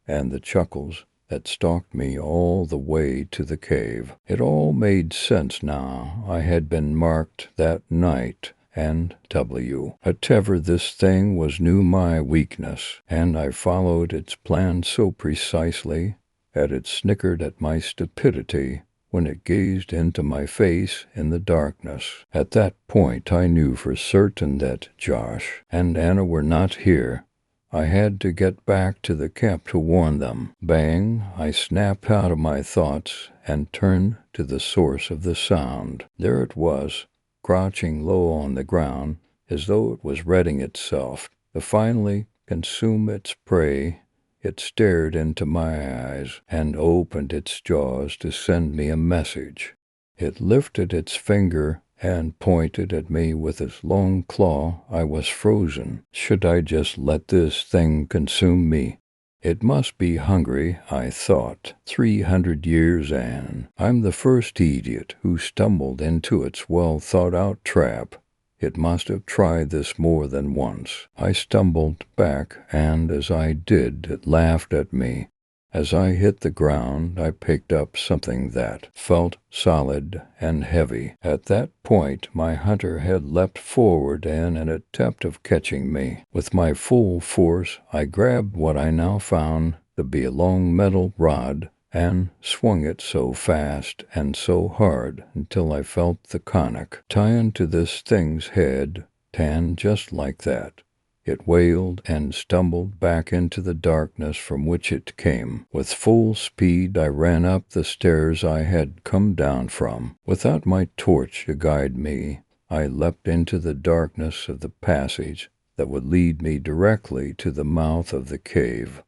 and the chuckles that stalked me all the way to the cave. It all made sense now. I had been marked that night, and whatever this thing was knew my weakness, and I followed its plan so precisely that it snickered at my stupidity when it gazed into my face in the darkness. At that point, I knew for certain that Josh and Anna were not here. I had to get back to the camp to warn them. Bang! I snapped out of my thoughts and turned to the source of the sound. There it was, crouching low on the ground, as though it was readying itself to finally consume its prey. It stared into my eyes and opened its jaws to send me a message. It lifted its finger and pointed at me with its long claw. I was frozen. Should I just let this thing consume me? It must be hungry, I thought. 300 years, and I'm the first idiot who stumbled into its well-thought-out trap. It must have tried this more than once. I stumbled back, and as I did, it laughed at me. As I hit the ground, I picked up something that felt solid and heavy. At that point, my hunter had leapt forward in an attempt of catching me. With my full force, I grabbed what I now found to be a long metal rod and swung it so fast and so hard until I felt the conic tying to this thing's head, tan just like that. It wailed and stumbled back into the darkness from which it came. With full speed I ran up the stairs I had come down from. Without my torch to guide me, I leapt into the darkness of the passage that would lead me directly to the mouth of the cave.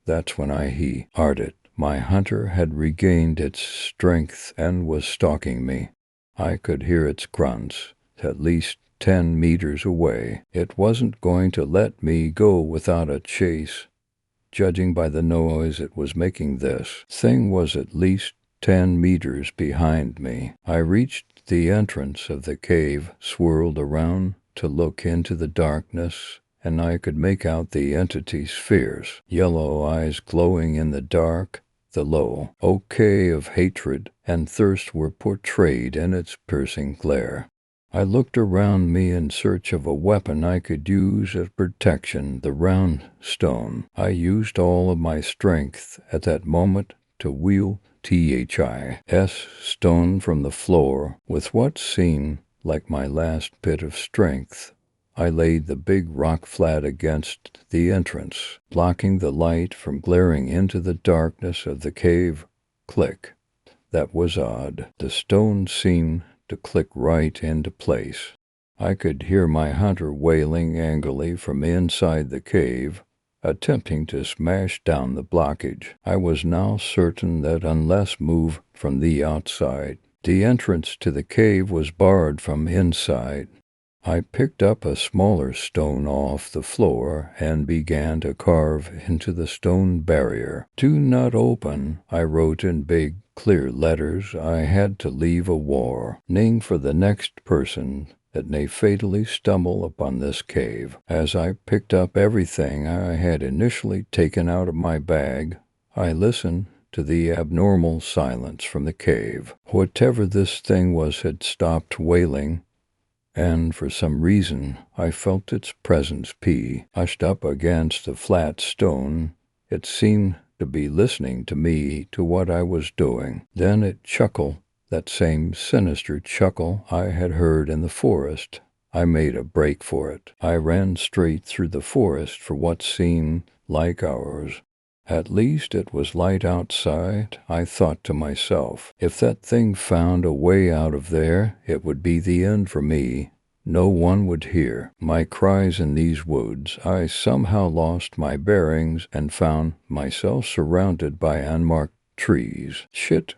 That's when I hearted. My hunter had regained its strength and was stalking me. I could hear its grunts, at least 10 meters away. It wasn't going to let me go without a chase. Judging by the noise it was making, this thing was at least 10 meters behind me. I reached the entrance of the cave, swirled around to look into the darkness, and I could make out the entity's fierce yellow eyes glowing in the dark. The low okay of hatred and thirst were portrayed in its piercing glare. I looked around me in search of a weapon I could use as protection. The round stone. I used all of my strength at that moment to wheel THIS stone from the floor. With what seemed like my last bit of strength, I laid the big rock flat against the entrance, blocking the light from glaring into the darkness of the cave. Click. That was odd. The stone seemed to click right into place. I could hear my hunter wailing angrily from inside the cave, attempting to smash down the blockage. I was now certain that unless moved from the outside, the entrance to the cave was barred from inside. I picked up a smaller stone off the floor and began to carve into the stone barrier. "Do not open," I wrote in big, clear letters. I had to leave a warning for the next person that may fatally stumble upon this cave. As I picked up everything I had initially taken out of my bag, I listened to the abnormal silence from the cave. Whatever this thing was had stopped wailing, and for some reason I felt its presence hushed up against the flat stone. It seemed to be listening to me, to what I was doing. Then it chuckled, that same sinister chuckle I had heard in the forest. I made a break for it. I ran straight through the forest for what seemed like hours. At least it was light outside, I thought to myself. If that thing found a way out of there, it would be the end for me. No one would hear my cries in these woods. I somehow lost my bearings and found myself surrounded by unmarked trees. "Shit,"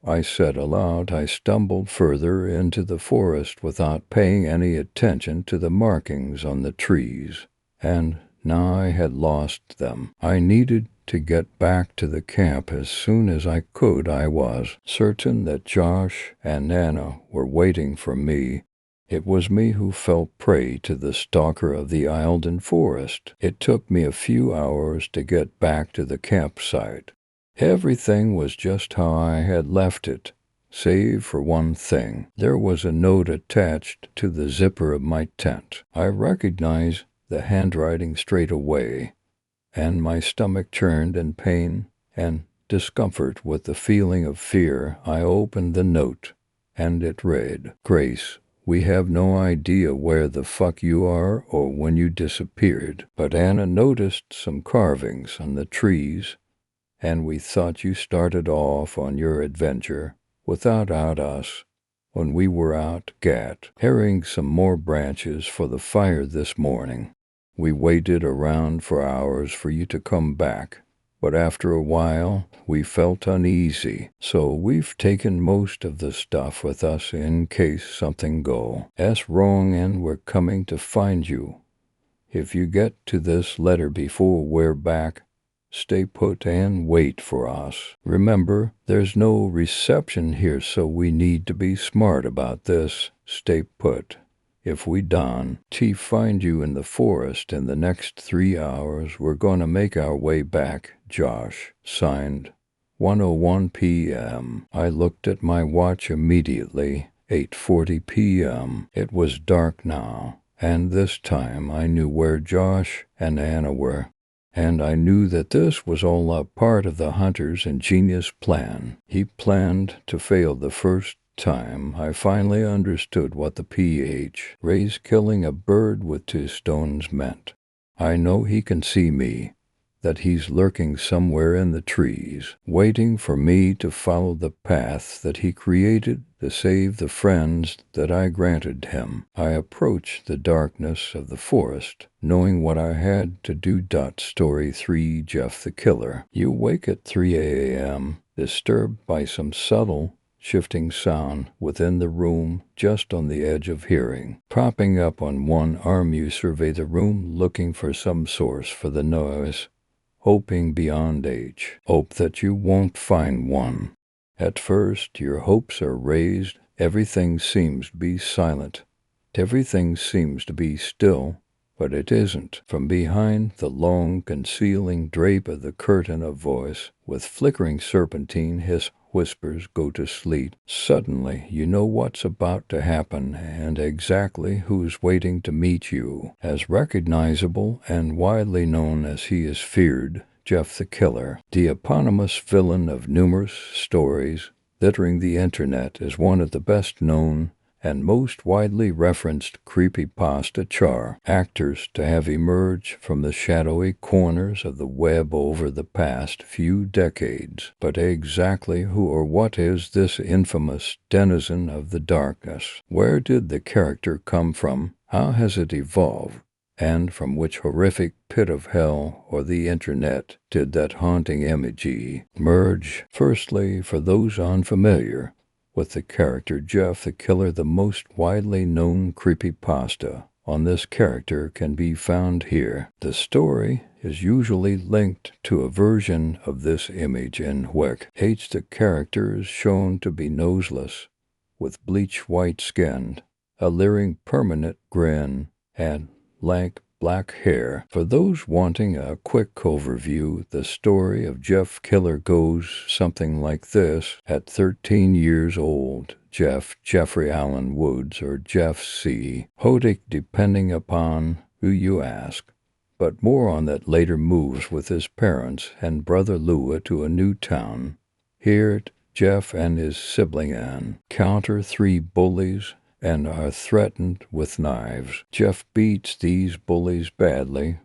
I said aloud. I stumbled further into the forest without paying any attention to the markings on the trees, and now I had lost them. I needed to get back to the camp as soon as I could. I was certain that Josh and Anna were waiting for me. It was me who fell prey to the stalker of the Eildon forest. It took me a few hours to get back to the campsite. Everything was just how I had left it, save for one thing. There was a note attached to the zipper of my tent. I recognized the handwriting straight away, and my stomach churned in pain and discomfort with the feeling of fear. I opened the note, and it read, "Grace, we have no idea where the fuck you are or when you disappeared, but Anna noticed some carvings on the trees, and we thought you started off on your adventure without us when we were out gathering some more branches for the fire this morning. We waited around for hours for you to come back, but after a while we felt uneasy, so we've taken most of the stuff with us in case something goes wrong, and we're coming to find you. If you get to this letter before we're back, stay put and wait for us. Remember, there's no reception here, so we need to be smart about this. Stay put. If we find you in the forest in the next 3 hours, we're going to make our way back. Josh." Signed, 1:01 p.m. I looked at my watch immediately. 8:40 p.m. It was dark now, and this time I knew where Josh and Anna were. And I knew that this was all a part of the hunter's ingenious plan. He planned to fail the first time I finally understood what the PH raised killing a bird with 2 stones meant. I know he can see me, that he's lurking somewhere in the trees, waiting for me to follow the path that he created to save the friends that I granted him. I approached the darkness of the forest, knowing what I had to do. Story 3 Jeff the Killer. You wake at 3 a.m., disturbed by some subtle, shifting sound within the room just on the edge of hearing. Propping up on one arm, you survey the room looking for some source for the noise, hoping beyond age. Hope that you won't find one. At first, your hopes are raised. Everything seems to be silent. Everything seems to be still, but it isn't. From behind the long, concealing drape of the curtain, a voice with flickering serpentine hiss whispers, "Go to sleep." Suddenly, you know what's about to happen and exactly who's waiting to meet you. As recognizable and widely known as he is feared, Jeff the Killer, the eponymous villain of numerous stories littering the internet, is one of the best known and most widely referenced creepypasta actors to have emerged from the shadowy corners of the web over the past few decades. But exactly who or what is this infamous denizen of the darkness? Where did the character come from? How has it evolved? And from which horrific pit of hell or the internet did that haunting image emerge? Firstly, for those unfamiliar with the character Jeff the Killer, the most widely known creepypasta on this character can be found here. The story is usually linked to a version of this image in which the character is shown to be noseless, with bleach-white skin, a leering permanent grin, and lank black hair. For those wanting a quick overview, the story of Jeff Killer goes something like this. At 13 years old, Jeffrey Allen Woods, or Jeff C. Hodick, depending upon who you ask, but more on that, later moves with his parents and brother Lua to a new town. Here, Jeff and his sibling Ann counter 3 bullies and are threatened with knives. Jeff beats these bullies badly,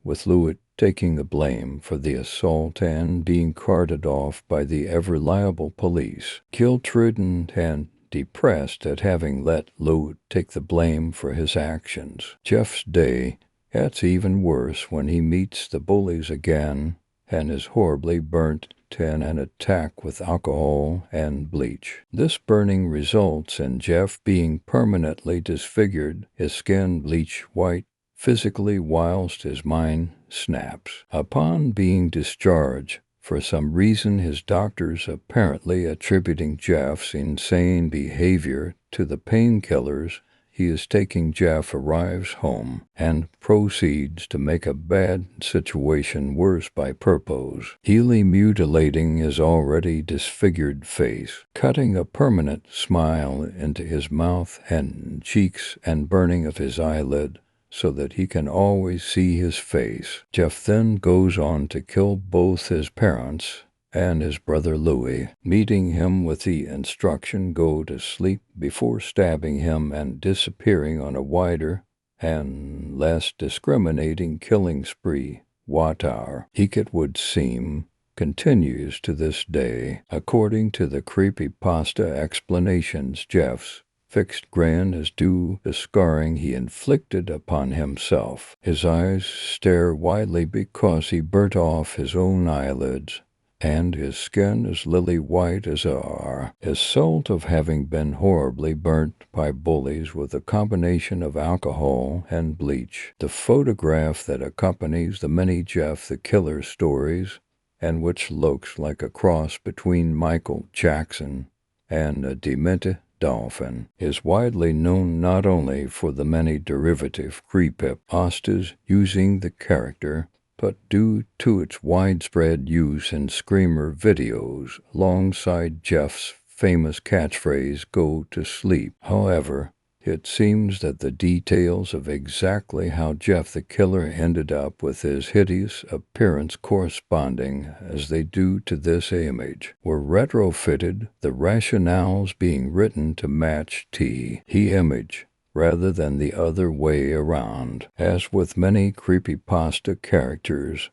with Lewitt taking the blame for the assault and being carted off by the ever-liable police. Guilt-ridden and depressed at having let Lewitt take the blame for his actions, Jeff's day gets even worse when he meets the bullies again and is horribly burnt in an attack with alcohol and bleach. This burning results in Jeff being permanently disfigured, his skin bleach white physically whilst his mind snaps. Upon being discharged, for some reason his doctors apparently attributing Jeff's insane behavior to the painkillers he is taking, Jeff arrives home and proceeds to make a bad situation worse by purpose, mutilating his already disfigured face, cutting a permanent smile into his mouth and cheeks, and burning of his eyelid so that he can always see his face. Jeff then goes on to kill both his parents and his brother Louie, meeting him with the instruction, "Go to sleep," before stabbing him and disappearing on a wider and less discriminating killing spree. What it would seem continues to this day. According to the creepypasta explanations, Jeff's fixed grin is due to scarring he inflicted upon himself. His eyes stare widely because he burnt off his own eyelids, and his skin is lily white as a result of having been horribly burnt by bullies with a combination of alcohol and bleach. The photograph that accompanies the many Jeff the Killer stories, and which looks like a cross between Michael Jackson and a demented dolphin, is widely known not only for the many derivative creepypastas using the character, but due to its widespread use in screamer videos alongside Jeff's famous catchphrase, "Go to sleep." However, It seems that the details of exactly how Jeff the Killer ended up with his hideous appearance corresponding as they do to this image were retrofitted, the rationales being written to match the image rather than the other way around. As with many creepypasta characters,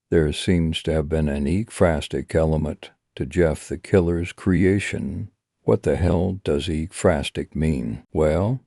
there seems to have been an ekphrastic element to Jeff the Killer's creation. What the hell does ekphrastic mean? Well,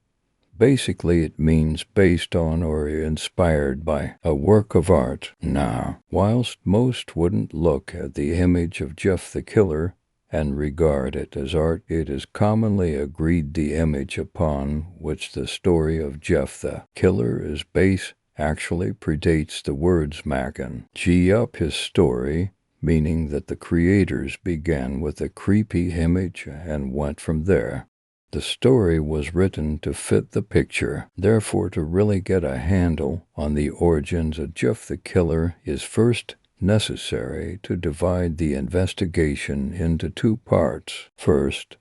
basically it means based on or inspired by a work of art. Now, whilst most wouldn't look at the image of Jeff the Killer and regard it as art, it is commonly agreed the image upon which the story of Jeff the Killer is based actually predates the words "mackin' G up his story," meaning that the creators began with a creepy image and went from there. The story was written to fit the picture. Therefore, to really get a handle on the origins of Jeff the Killer is first necessary to divide the investigation into two parts. First,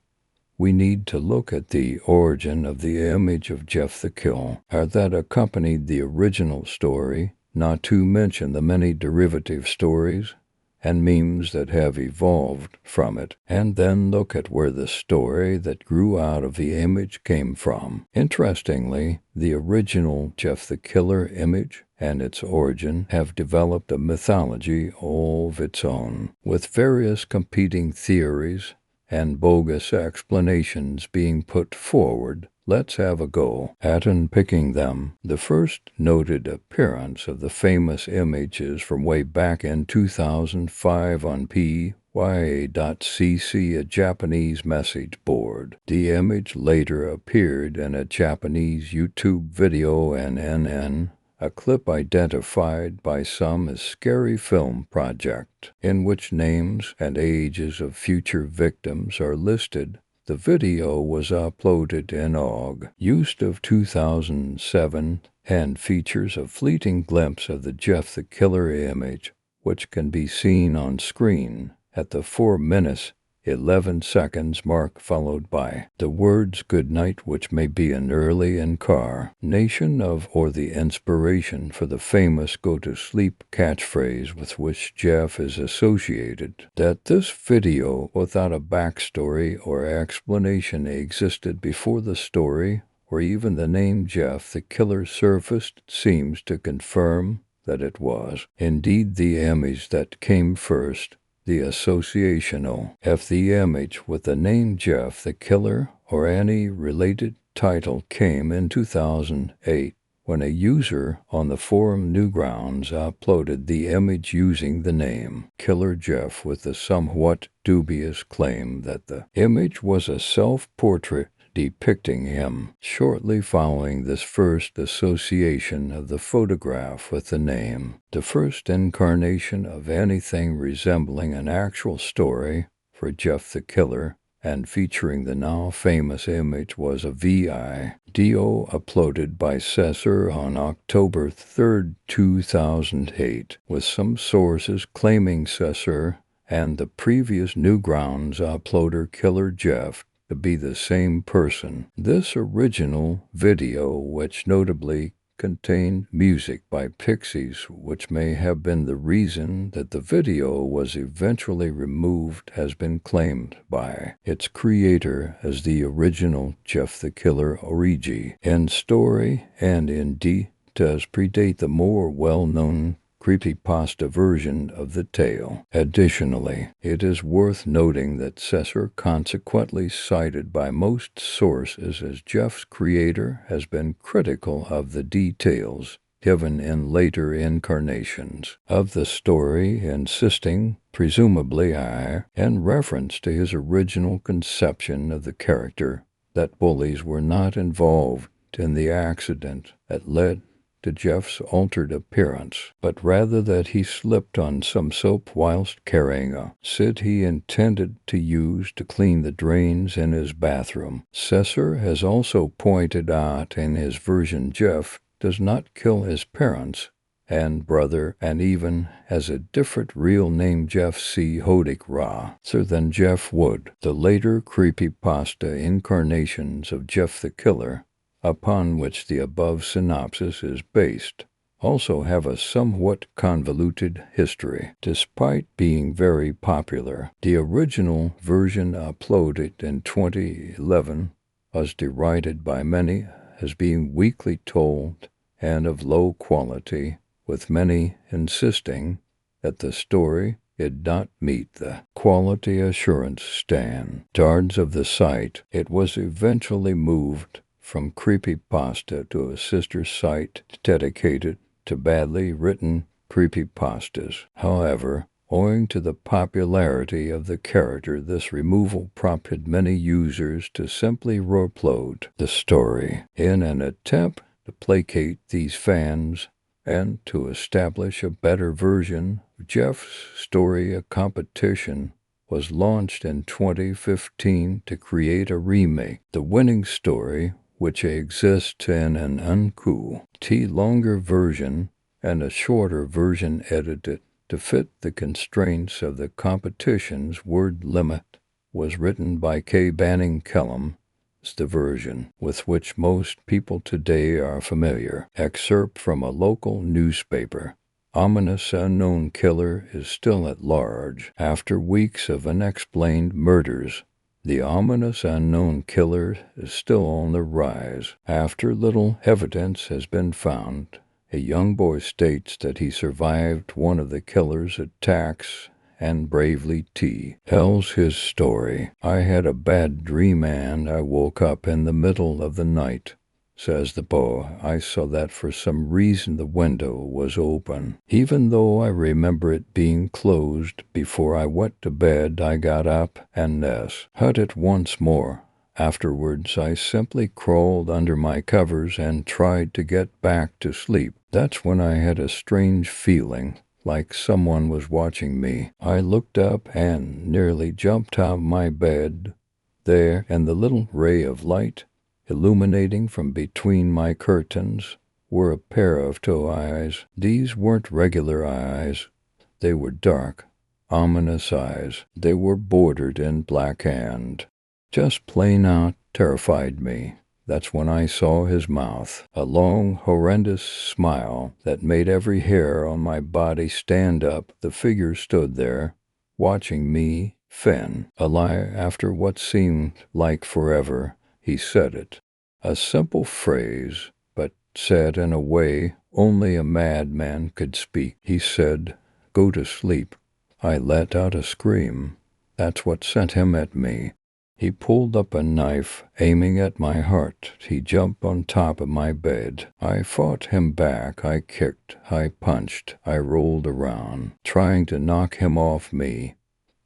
we need to look at the origin of the image of Jeff the Killer that accompanied the original story, not to mention the many derivative stories and memes that have evolved from it, and then look at where the story that grew out of the image came from. Interestingly, the original Jeff the Killer image and its origin have developed a mythology all of its own, with various competing theories and bogus explanations being put forward. Let's have a go at unpicking them. The first noted appearance of the famous image is from way back in 2005 on pya.cc, a Japanese message board. The image later appeared in a Japanese YouTube video and NN, a clip identified by some as Scary Film Project, in which names and ages of future victims are listed. The video was uploaded in August of 2007 and features a fleeting glimpse of the Jeff the Killer image, which can be seen on screen at the 4 minutes 11 seconds mark, followed by the words "good night," which may be an early incarnation of or the inspiration for the famous "go to sleep" catchphrase with which Jeff is associated. That this video without a backstory or explanation existed before the story or even the name Jeff the Killer surfaced seems to confirm that it was indeed the image that came first. The associational of the image with the name Jeff the Killer or any related title came in 2008 when a user on the forum Newgrounds uploaded the image using the name Killer Jeff with the somewhat dubious claim that the image was a self-portrait depicting him. Shortly following this first association of the photograph with the name, the first incarnation of anything resembling an actual story for Jeff the Killer and featuring the now famous image was a video uploaded by Cesar on October 3, 2008, with some sources claiming Cesar and the previous Newgrounds uploader Killer Jeff to be the same person. This original video, which notably contained music by Pixies, which may have been the reason that the video was eventually removed, has been claimed by its creator as the original Jeff the Killer origi in story and indeed does predate the more well-known creepypasta version of the tale. Additionally, it is worth noting that Cesar, consequently cited by most sources as Jeff's creator, has been critical of the details given in later incarnations of the story, insisting, presumably in reference to his original conception of the character, that bullies were not involved in the accident that led to Jeff's altered appearance, but rather that he slipped on some soap whilst carrying a sieve he intended to use to clean the drains in his bathroom. Cesar has also pointed out in his version Jeff does not kill his parents and brother, and even has a different real name, Jeff C. Hodik Ra, than Jeff would. The later creepypasta incarnations of Jeff the Killer upon which the above synopsis is based, also have a somewhat convoluted history. Despite being very popular, the original version uploaded in 2011 was derided by many as being weakly told and of low quality, with many insisting that the story did not meet the quality assurance standards of the site. It was eventually moved from creepypasta to a sister site dedicated to badly written creepypastas. However, owing to the popularity of the character, this removal prompted many users to simply re-upload the story in an attempt to placate these fans and to establish a better version. Jeff's story, a competition, was launched in 2015 to create a remake. The winning story, which exists in an uncool, longer version and a shorter version edited to fit the constraints of the competition's word limit, was written by K. Banning Kellum. The version with which most people today are familiar. Excerpt from a local newspaper. Ominous unknown killer is still at large. After weeks of unexplained murders, the ominous unknown killer is still on the rise. After little evidence has been found, a young boy states that he survived one of the killer's attacks and bravely tells his story. I had a bad dream and I woke up in the middle of the night, says the boy. I saw that for some reason the window was open. Even though I remember it being closed before I went to bed, I got up and shut it once more. Afterwards, I simply crawled under my covers and tried to get back to sleep. That's when I had a strange feeling, like someone was watching me. I looked up and nearly jumped out of my bed. There, and the little ray of light illuminating from between my curtains, were a pair of two eyes. These weren't regular eyes. They were dark, ominous eyes. They were bordered in black and just plain out terrified me. That's when I saw his mouth, a long, horrendous smile that made every hair on my body stand up. The figure stood there, watching me, Finn, alive after what seemed like forever. He said it. A simple phrase, but said in a way only a madman could speak. He said, "Go to sleep." I let out a scream. That's what sent him at me. He pulled up a knife, aiming at my heart. He jumped on top of my bed. I fought him back. I kicked. I punched. I rolled around, trying to knock him off me.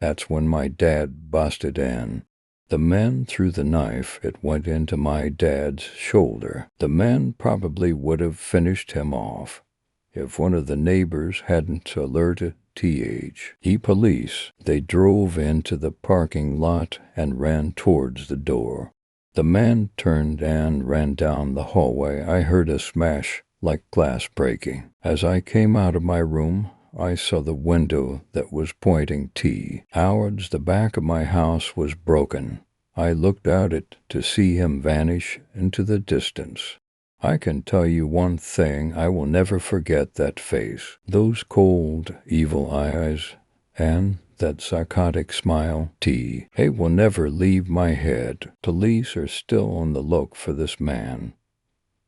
That's when my dad busted in. The man threw the knife. It went into my dad's shoulder. The man probably would have finished him off if one of the neighbors hadn't alerted police. They drove into the parking lot and ran towards the door. The man turned and ran down the hallway. I heard a smash like glass breaking. As I came out of my room, I saw the window that was pointing towards the back of my house was broken. I looked out it to see him vanish into the distance. I can tell you one thing, I will never forget that face, those cold, evil eyes, and that psychotic smile. It will never leave my head. Police are still on the look for this man.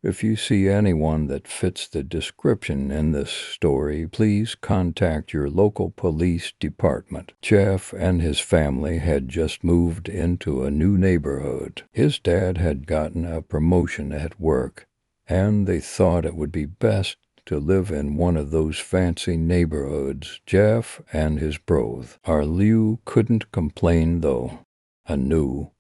If you see anyone that fits the description in this story, please contact your local police department. Jeff and his family had just moved into a new neighborhood. His dad had gotten a promotion at work, and they thought it would be best to live in one of those fancy neighborhoods. Jeff and his brother couldn't complain though. A new,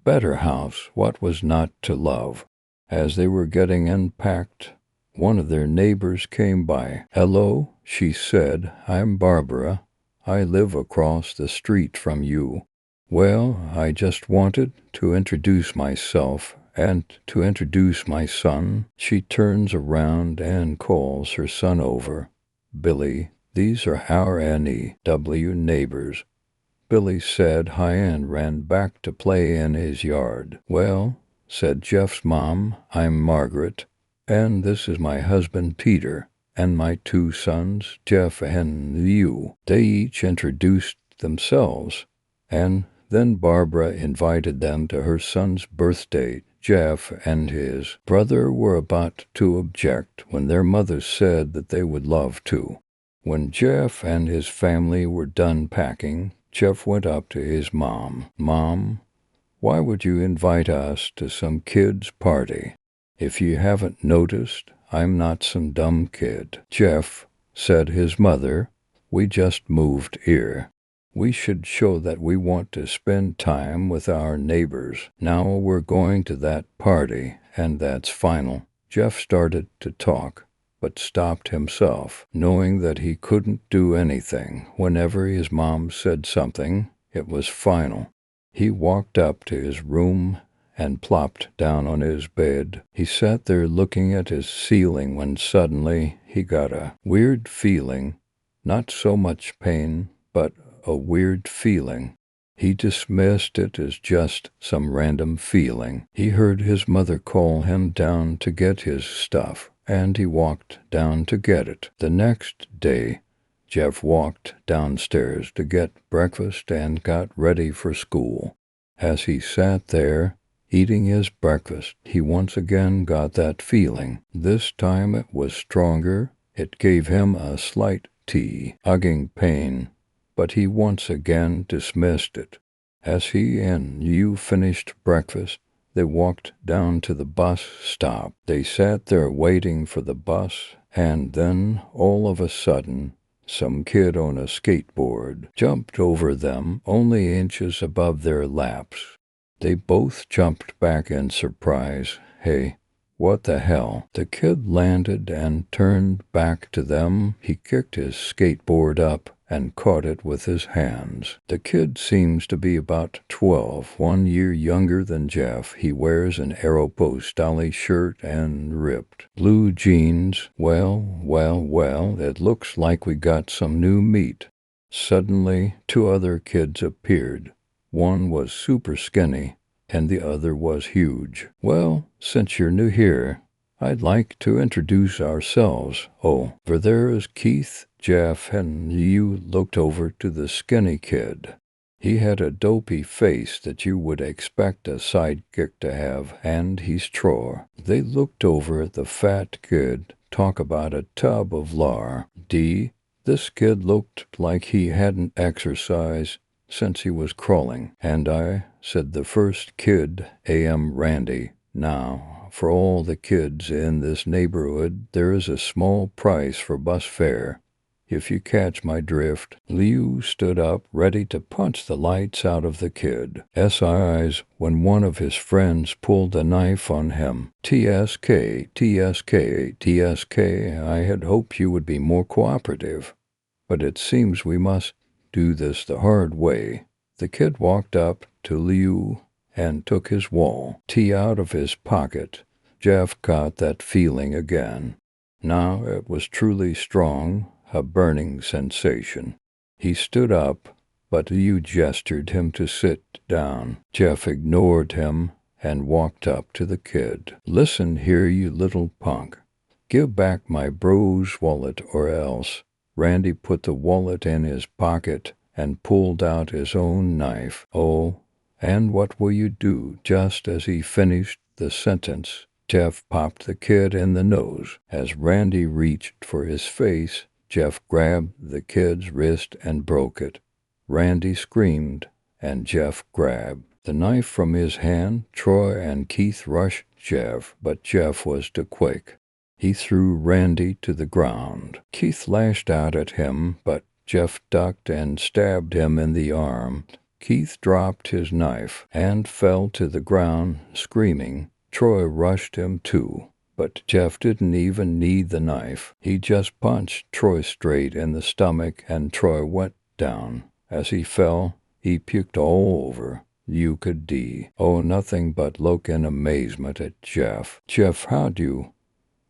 better house, what was not to love? As they were getting unpacked, one of their neighbors came by. "Hello," she said. "I'm Barbara. I live across the street from you." "Well, I just wanted to introduce myself and to introduce my son." She turns around and calls her son over. "Billy, these are our neighbors." Billy said hi and ran back to play in his yard. "Well, said Jeff's mom. "I'm Margaret, and this is my husband Peter, and my two sons, Jeff and Liu." They each introduced themselves, and then Barbara invited them to her son's birthday. Jeff and his brother were about to object when their mother said that they would love to. When Jeff and his family were done packing, Jeff went up to his mom. "Mom, why would you invite us to some kid's party? If you haven't noticed, I'm not some dumb kid." "Jeff," said his mother, "we just moved here. We should show that we want to spend time with our neighbors. Now we're going to that party, and that's final." Jeff started to talk, but stopped himself, knowing that he couldn't do anything. Whenever his mom said something, it was final. He walked up to his room and plopped down on his bed. He sat there looking at his ceiling when suddenly he got a weird feeling, not so much pain, but a weird feeling. He dismissed it as just some random feeling. He heard his mother call him down to get his stuff, and he walked down to get it. The next day, Jeff walked downstairs to get breakfast and got ready for school. As he sat there, eating his breakfast, he once again got that feeling. This time it was stronger. It gave him a slight ugging pain, but he once again dismissed it. As he and Liu finished breakfast, they walked down to the bus stop. They sat there waiting for the bus, and then, all of a sudden, some kid on a skateboard jumped over them, only inches above their laps. They both jumped back in surprise. "Hey, what the hell?" The kid landed and turned back to them. He kicked his skateboard up and caught it with his hands. The kid seems to be about 12, 1 year younger than Jeff. He wears an Aeropostale shirt and ripped blue jeans. Well, it looks like we got some new meat." Suddenly, two other kids appeared. One was super skinny, and the other was huge. "Well, since you're new here, I'd like to introduce ourselves. Oh, for there is Keith." Jeff and Liu looked over to the skinny kid. He had a dopey face that you would expect a sidekick to have, and he's Troy. They looked over at the fat kid. Talk about a tub of lard. This kid looked like he hadn't exercised since he was crawling. "And I," said the first kid, "am Randy. Now, for all the kids in this neighborhood, there is a small price for bus fare, if you catch my drift." Liu stood up, ready to punch the lights out of the kid's eyes when one of his friends pulled a knife on him. TSK, I had hoped you would be more cooperative, but it seems we must do this the hard way." The kid walked up to Liu and took his wallet out of his pocket. Jeff got that feeling again. Now it was truly strong, a burning sensation. He stood up, but Liu gestured him to sit down. Jeff ignored him and walked up to the kid. "Listen here, you little punk. Give back my bro's wallet or else." Randy put the wallet in his pocket and pulled out his own knife. "Oh, and what will you do?" Just as he finished the sentence, Jeff popped the kid in the nose. As Randy reached for his face, Jeff grabbed the kid's wrist and broke it. Randy screamed, and Jeff grabbed the knife from his hand. Troy and Keith rushed Jeff, but Jeff was too quick. He threw Randy to the ground. Keith lashed out at him, but Jeff ducked and stabbed him in the arm. Keith dropped his knife and fell to the ground, screaming. Troy rushed him too, but Jeff didn't even need the knife. He just punched Troy straight in the stomach, and Troy went down. As he fell, he puked all over. You could nothing but look in amazement at Jeff. "Jeff, how'd you?"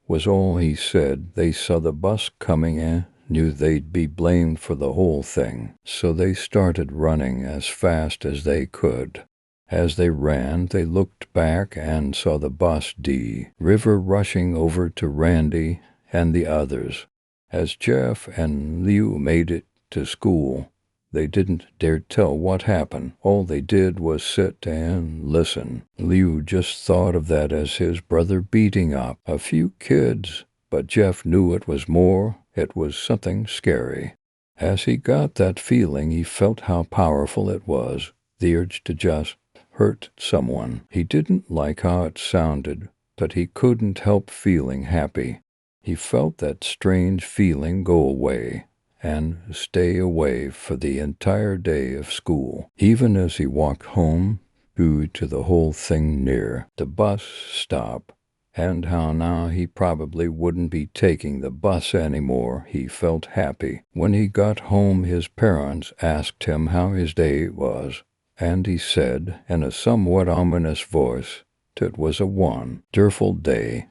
was all he said. They saw the bus coming in, knew they'd be blamed for the whole thing, so they started running as fast as they could. As they ran, they looked back and saw the bus D River rushing over to Randy and the others. As Jeff and Liu made it to school, they didn't dare tell what happened. All they did was sit and listen. Liu just thought of that as his brother beating up a few kids, but Jeff knew it was more. It was something scary. As he got that feeling, he felt how powerful it was, the urge to just hurt someone. He didn't like how it sounded, but he couldn't help feeling happy. He felt that strange feeling go away and stay away for the entire day of school. Even as he walked home, due to the whole thing near the bus stop, and how now he probably wouldn't be taking the bus anymore, he felt happy. When he got home, his parents asked him how his day was, and he said, in a somewhat ominous voice, it was a wonderful day.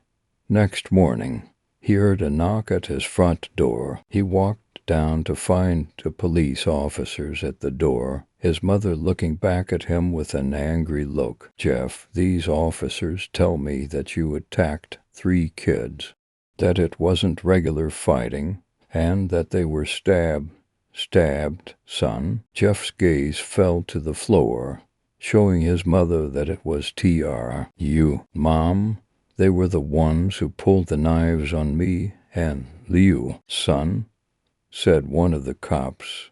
Next morning, he heard a knock at his front door. He walked down to find the police officers at the door, his mother looking back at him with an angry look. "Jeff, these officers tell me that you attacked 3 kids, that it wasn't regular fighting, and that they were stabbed, son." Jeff's gaze fell to the floor, showing his mother that it was you, Mom. They were the ones who pulled the knives on me and Liu, son, said one of the cops.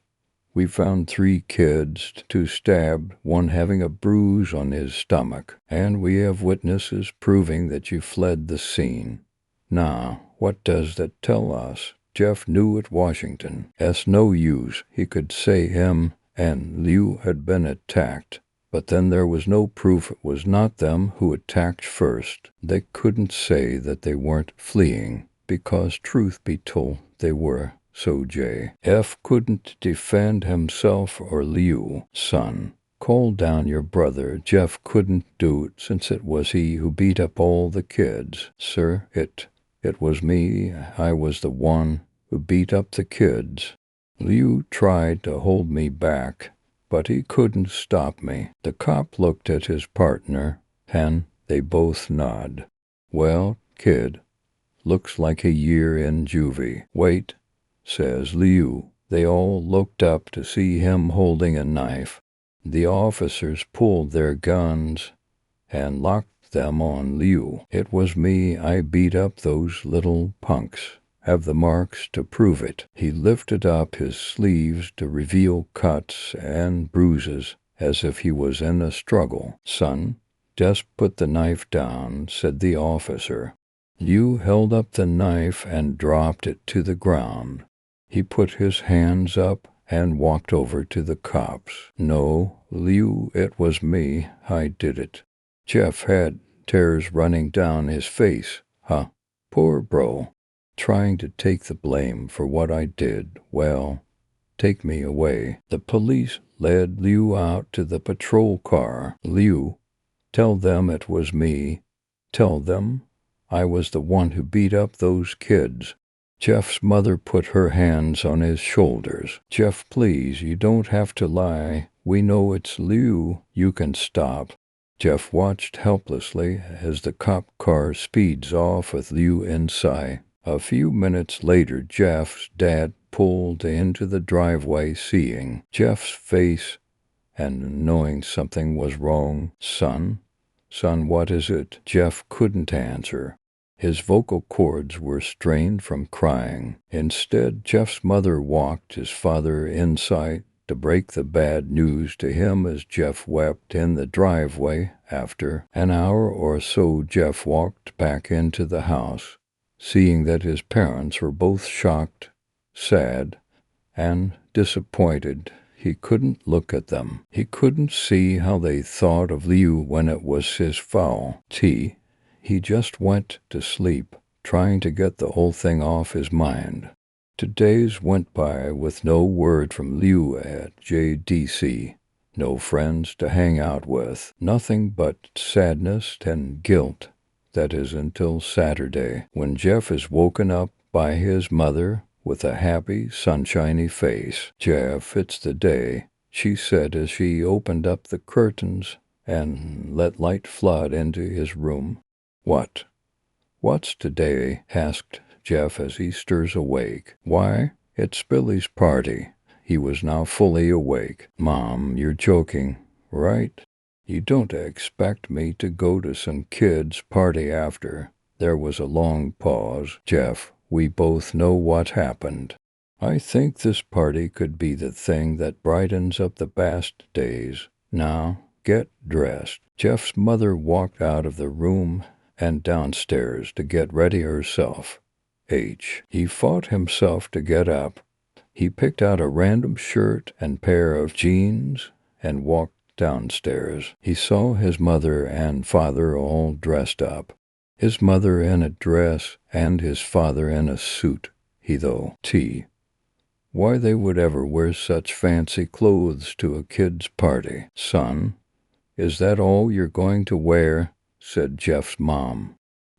"We found 3 kids, 2 stabbed, 1 having a bruise on his stomach, and we have witnesses proving that you fled the scene. Now, what does that tell us?" Jeff knew at Washington, it's no use. He could say him and Liu had been attacked, but then there was no proof it was not them who attacked first. They couldn't say that they weren't fleeing, because truth be told, they were. So J.F. couldn't defend himself or Liu. "Son, call down your brother." Jeff couldn't do it since it was he who beat up all the kids. "Sir, it was me. I was the one who beat up the kids. Liu tried to hold me back, but he couldn't stop me." The cop looked at his partner, and they both nodded. "Well, kid, looks like a year in juvie." "Wait," says Liu. They all looked up to see him holding a knife. The officers pulled their guns and locked them on Liu. "It was me. I beat up those little punks. Have the marks to prove it." He lifted up his sleeves to reveal cuts and bruises as if he was in a struggle. "Son, just put the knife down," said the officer. Liu held up the knife and dropped it to the ground. He put his hands up and walked over to the cops. "No, Liu, it was me. I did it." Jeff had tears running down his face. Poor bro. Trying to take the blame for what I did. Well, take me away." The police led Liu out to the patrol car. "Liu, tell them it was me. Tell them I was the one who beat up those kids." Jeff's mother put her hands on his shoulders. "Jeff, please, you don't have to lie. We know it's Liu. You can stop." Jeff watched helplessly as the cop car speeds off with Liu inside. A few minutes later, Jeff's dad pulled into the driveway, seeing Jeff's face and knowing something was wrong. Son, what is it?" Jeff couldn't answer. His vocal cords were strained from crying. Instead, Jeff's mother walked his father inside to break the bad news to him as Jeff wept in the driveway. After an hour or so, Jeff walked back into the house, seeing that his parents were both shocked, sad, and disappointed. He couldn't look at them. He couldn't see how they thought of Liu when it was his fault. He just went to sleep, trying to get the whole thing off his mind. 2 days went by with no word from Liu at JDC. No friends to hang out with. Nothing but sadness and guilt. That is until Saturday, when Jeff is woken up by his mother with a happy, sunshiny face. "Jeff, it's the day," she said as she opened up the curtains and let light flood into his room. What's today? Asked Jeff as he stirs awake. Why, it's Billy's party. He was now fully awake. Mom, you're joking, right? You don't expect me to go to some kid's party after. There was a long pause. Jeff, we both know what happened. I think this party could be the thing that brightens up the best days. Now, get dressed. Jeff's mother walked out of the room and downstairs to get ready herself. He fought himself to get up. He picked out a random shirt and pair of jeans and walked downstairs. He saw his mother and father all dressed up. His mother in a dress and his father in a suit. Why they would ever wear such fancy clothes to a kid's party. Son, is that all you're going to wear? Said Jeff's mom.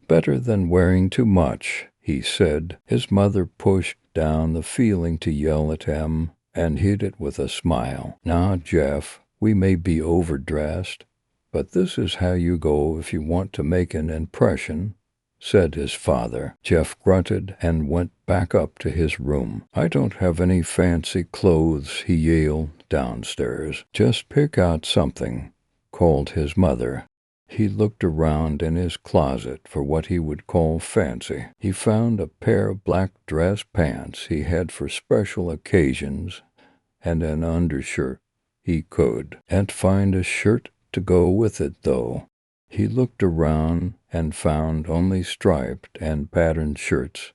Better than wearing too much, he said. His mother pushed down the feeling to yell at him and hid it with a smile. Now, Jeff, we may be overdressed, but this is how you go if you want to make an impression, said his father. Jeff grunted and went back up to his room. I don't have any fancy clothes, he yelled downstairs. Just pick out something, called his mother. He looked around in his closet for what he would call fancy. He found a pair of black dress pants he had for special occasions and an undershirt. He couldn't find a shirt to go with it, though. He looked around and found only striped and patterned shirts,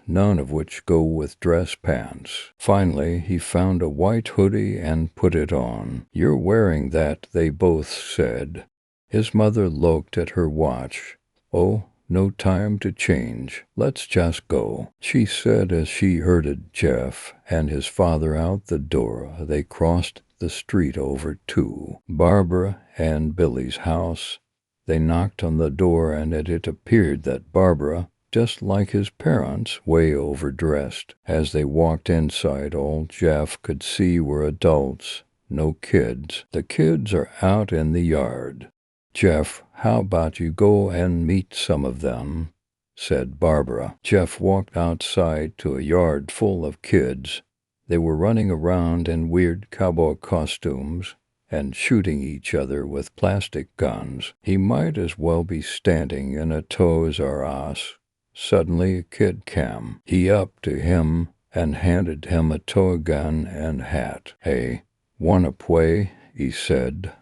none of which go with dress pants. Finally, he found a white hoodie and put it on. You're wearing that, they both said. His mother looked at her watch. Oh, no time to change. Let's just go, she said as she herded Jeff and his father out the door. They crossed the street over to Barbara and Billy's house. They knocked on the door, and it appeared that Barbara, just like his parents, way overdressed. As they walked inside, all Jeff could see were adults, no kids. The kids are out in the yard. Jeff, how about you go and meet some of them, said Barbara. Jeff walked outside to a yard full of kids. They were running around in weird cowboy costumes and shooting each other with plastic guns. He might as well be standing in a Toys R Us. Suddenly a kid came. He up to him and handed him a toy gun and hat. Hey, wanna play? He said.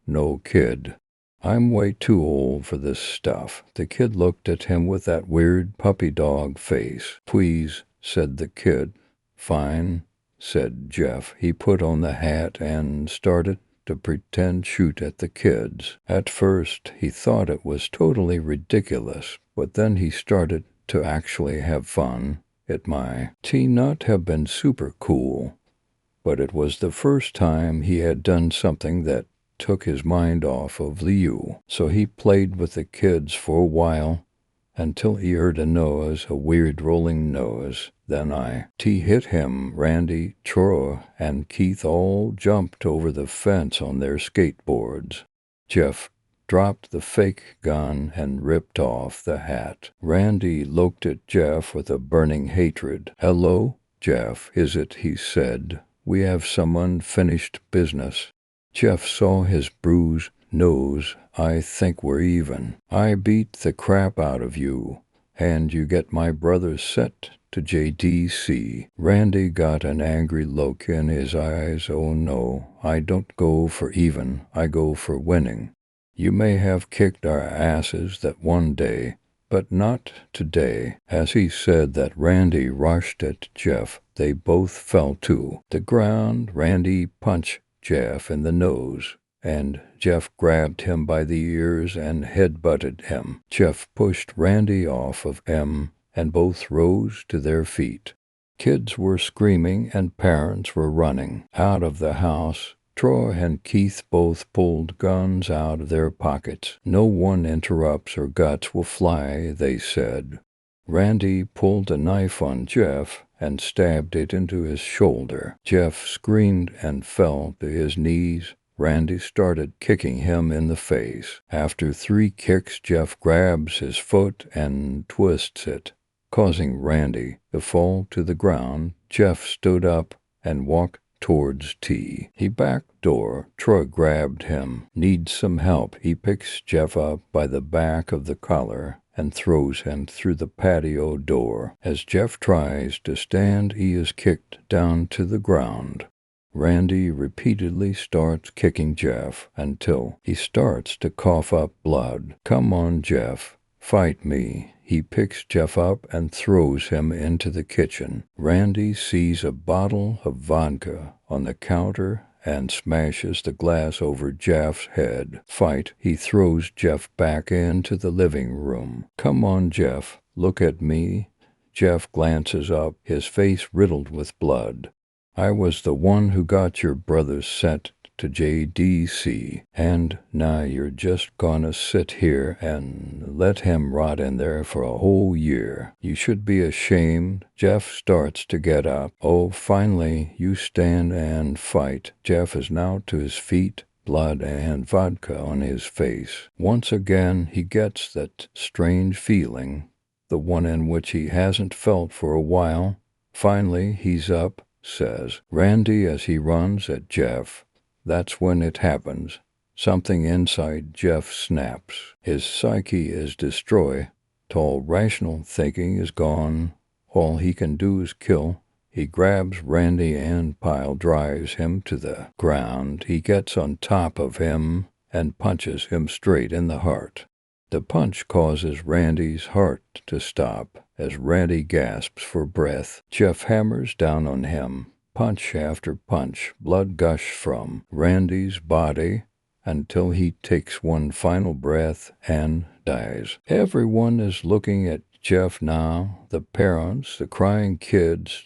No, kid. I'm way too old for this stuff. The kid looked at him with that weird puppy dog face. Please, said the kid. Fine, said Jeff. He put on the hat and started to pretend shoot at the kids. At first, he thought it was totally ridiculous, but then he started to actually have fun. It might not have been super cool, but it was the first time he had done something that took his mind off of Liu. So he played with the kids for a while until he heard a weird rolling nose. Then hit him. Randy, Troy, and Keith all jumped over the fence on their skateboards. Jeff dropped the fake gun and ripped off the hat. Randy looked at Jeff with a burning hatred. Hello, Jeff, is it? He said. We have some unfinished business. Jeff saw his bruised nose. I think we're even. I beat the crap out of you, and you get my brother set to JDC. Randy got an angry look in his eyes. Oh no, I don't go for even, I go for winning. You may have kicked our asses that one day, but not today. As he said that, Randy rushed at Jeff. They both fell to the ground. Randy punched Jeff in the nose, and Jeff grabbed him by the ears and headbutted him. Jeff pushed Randy off of him, and both rose to their feet. Kids were screaming and parents were running out of the house. Troy and Keith both pulled guns out of their pockets. No one interrupts or guts will fly, they said. Randy pulled a knife on Jeff and stabbed it into his shoulder. Jeff screamed and fell to his knees. Randy started kicking him in the face. After 3 kicks, Jeff grabs his foot and twists it, causing Randy to fall to the ground. Jeff stood up and walked towards T. He backed door. Troy grabbed him. Needs some help. He picks Jeff up by the back of the collar and throws him through the patio door. As Jeff tries to stand, he is kicked down to the ground. Randy repeatedly starts kicking Jeff until he starts to cough up blood. "Come on, Jeff. Fight me." He picks Jeff up and throws him into the kitchen. Randy sees a bottle of vodka on the counter and smashes the glass over Jeff's head. Fight. He throws Jeff back into the living room. "Come on, Jeff. Look at me." Jeff glances up, his face riddled with blood. "I was the one who got your brother sent to JDC, and now you're just gonna sit here and let him rot in there for a whole year. You should be ashamed." Jeff starts to get up. "Oh, finally, you stand and fight." Jeff is now to his feet, blood and vodka on his face. Once again, he gets that strange feeling, the one in which he hasn't felt for a while. Finally, he's up, says Randy as he runs at Jeff. That's when it happens. Something inside Jeff snaps. His psyche is destroyed. All rational thinking is gone. All he can do is kill. He grabs Randy and pile drives him to the ground. He gets on top of him and punches him straight in the heart. The punch causes Randy's heart to stop as Randy gasps for breath. Jeff hammers down on him. Punch after punch, blood gush from Randy's body until he takes one final breath and dies. Everyone is looking at Jeff now, the parents, the crying kids,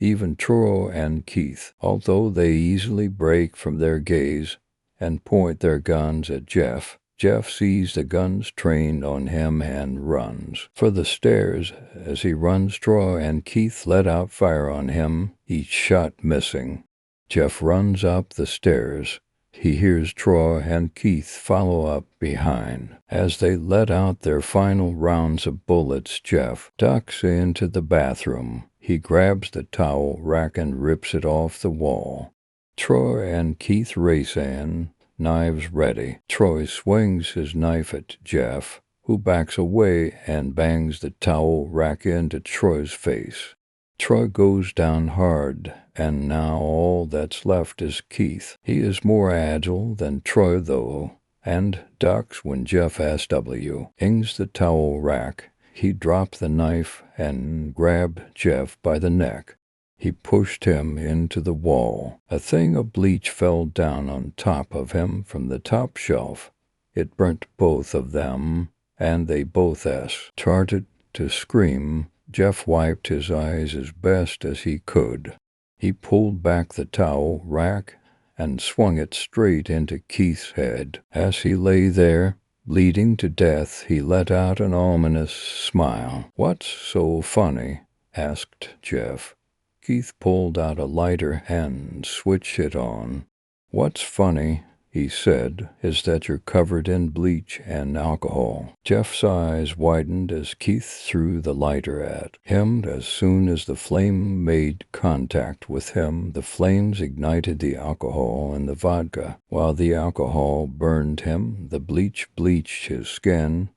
even Troy and Keith, although they easily break from their gaze and point their guns at Jeff. Jeff sees the guns trained on him and runs for the stairs. As he runs, Troy and Keith let out fire on him, each shot missing. Jeff runs up the stairs. He hears Troy and Keith follow up behind. As they let out their final rounds of bullets, Jeff ducks into the bathroom. He grabs the towel rack and rips it off the wall. Troy and Keith race in, knives ready. Troy swings his knife at Jeff, who backs away and bangs the towel rack into Troy's face. Troy goes down hard, and now all that's left is Keith. He is more agile than Troy, though, and ducks when Jeff S.W. ings the towel rack. He dropped the knife and grabbed Jeff by the neck. He pushed him into the wall. A thing of bleach fell down on top of him from the top shelf. It burnt both of them, and they both started to scream. Jeff wiped his eyes as best as he could. He pulled back the towel rack and swung it straight into Keith's head. As he lay there, bleeding to death, he let out an ominous smile. "What's so funny?" asked Jeff. Keith pulled out a lighter and switched it on. "What's funny," he said, "is that you're covered in bleach and alcohol." Jeff's eyes widened as Keith threw the lighter at him. As soon as the flame made contact with him, the flames ignited the alcohol and the vodka. While the alcohol burned him, the bleach bleached his skin.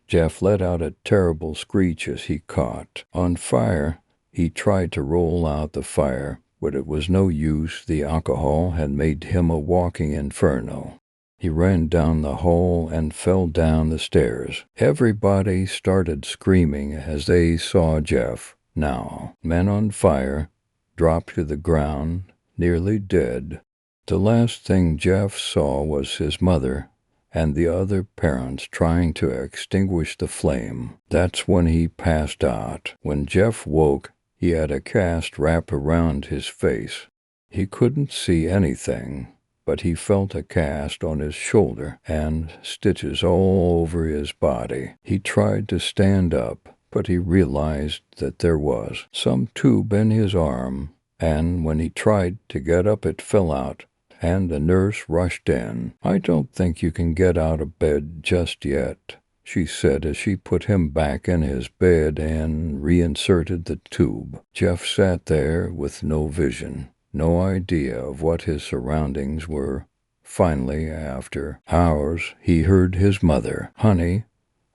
Jeff let out a terrible screech as he caught on fire. He tried to roll out the fire, but it was no use. The alcohol had made him a walking inferno. He ran down the hall and fell down the stairs. Everybody started screaming as they saw Jeff, now men on fire, drop to the ground, nearly dead. The last thing Jeff saw was his mother and the other parents trying to extinguish the flame. That's when he passed out. When Jeff woke, he had a cast wrapped around his face. He couldn't see anything, but he felt a cast on his shoulder and stitches all over his body. He tried to stand up, but he realized that there was some tube in his arm, and when he tried to get up, it fell out and the nurse rushed in. "I don't think you can get out of bed just yet," she said as she put him back in his bed and reinserted the tube. Jeff sat there with no vision, no idea of what his surroundings were. Finally, after hours, he heard his mother. "Honey,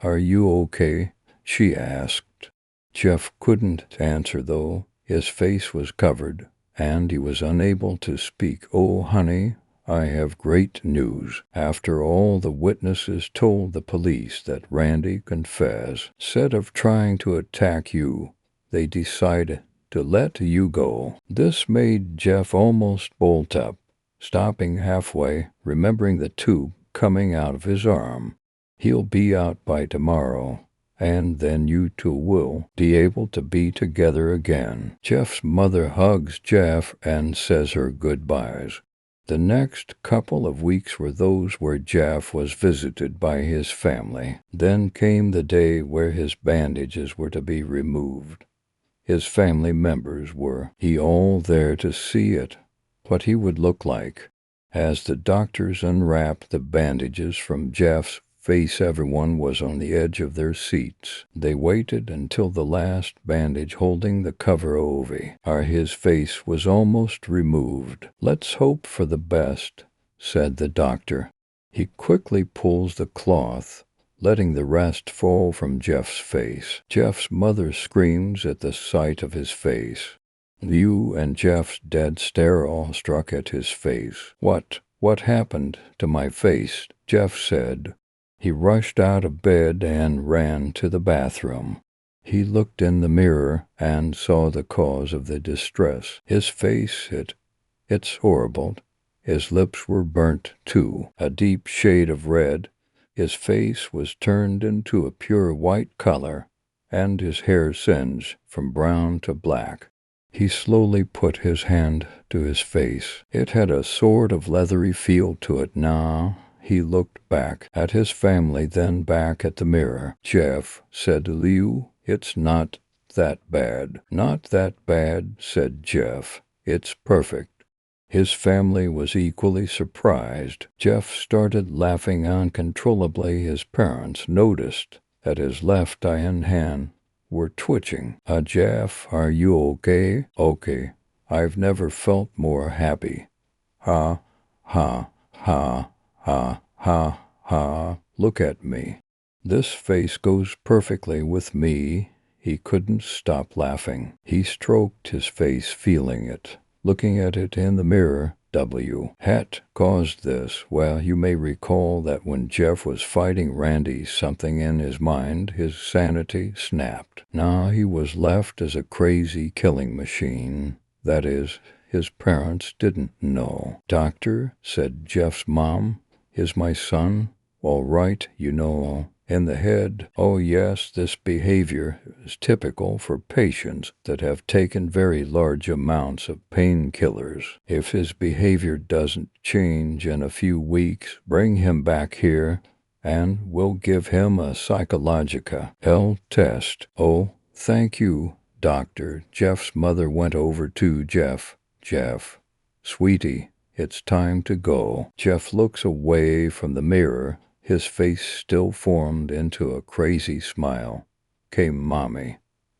are you okay?" she asked. Jeff couldn't answer, though. His face was covered, and he was unable to speak. "Oh, honey, I have great news. After all the witnesses told the police that Randy confessed, instead of trying to attack you, they decided to let you go." This made Jeff almost bolt up, stopping halfway, remembering the tube coming out of his arm. "He'll be out by tomorrow, and then you two will be able to be together again." Jeff's mother hugs Jeff and says her goodbyes. The next couple of weeks were those where Jeff was visited by his family. Then came the day where his bandages were to be removed. His family members were all there to see it, what he would look like. As the doctors unwrapped the bandages from Jeff's face, everyone was on the edge of their seats. They waited until the last bandage holding the cover over his face was almost removed. "Let's hope for the best," said the doctor. He quickly pulls the cloth, letting the rest fall from Jeff's face. Jeff's mother screams at the sight of his face. Liu and Jeff's dad stare awestruck at his face. What happened to my face?" Jeff said. He rushed out of bed and ran to the bathroom. He looked in the mirror and saw the cause of the distress. His face, it's horrible. His lips were burnt too, a deep shade of red. His face was turned into a pure white color, and his hair singed from brown to black. He slowly put his hand to his face. It had a sort of leathery feel to it now. He looked back at his family, then back at the mirror. "Jeff," said Liu, "it's not that bad." "Not that bad," said Jeff. "It's perfect." His family was equally surprised. Jeff started laughing uncontrollably. His parents noticed that his left eye and hand were twitching. "Jeff, are you okay?" "Okay. I've never felt more happy." "Ha, ha, ha. Ha, ha, ha, look at me. This face goes perfectly with me." He couldn't stop laughing. He stroked his face, feeling it, looking at it in the mirror. What caused this? Well, you may recall that when Jeff was fighting Randy, something in his mind, his sanity, snapped. Now he was left as a crazy killing machine. That is, his parents didn't know. "Doctor," said Jeff's mom, "is my son all right? In the head?" "Oh, yes, this behavior is typical for patients that have taken very large amounts of painkillers. If his behavior doesn't change in a few weeks, bring him back here, and we'll give him a psychological test." "Oh, thank you, doctor." Jeff's mother went over to Jeff. "Jeff, sweetie, it's time to go." Jeff looks away from the mirror, his face still formed into a crazy smile. "Came mommy.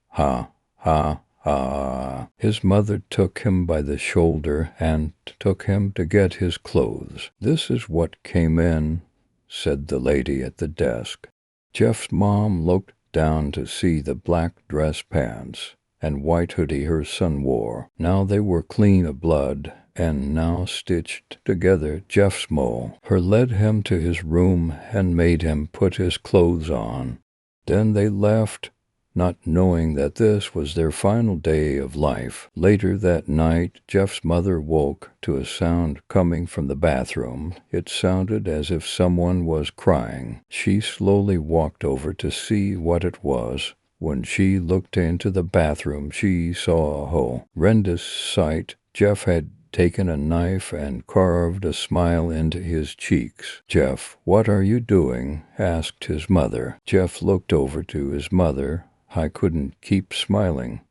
Ha, ha, ha." His mother took him by the shoulder and took him to get his clothes. "This is what came in," said the lady at the desk. Jeff's mom looked down to see the black dress pants and white hoodie her son wore. Now they were clean of blood and now stitched together. Jeff Small. Her led him to his room and made him put his clothes on. Then they left, not knowing that this was their final day of life. Later that night, Jeff's mother woke to a sound coming from the bathroom. It sounded as if someone was crying. She slowly walked over to see what it was. When she looked into the bathroom, she saw a horrendous sight. Jeff had taken a knife and carved a smile into his cheeks. "Jeff, what are you doing?" asked his mother. Jeff looked over to his mother. "I couldn't keep smiling,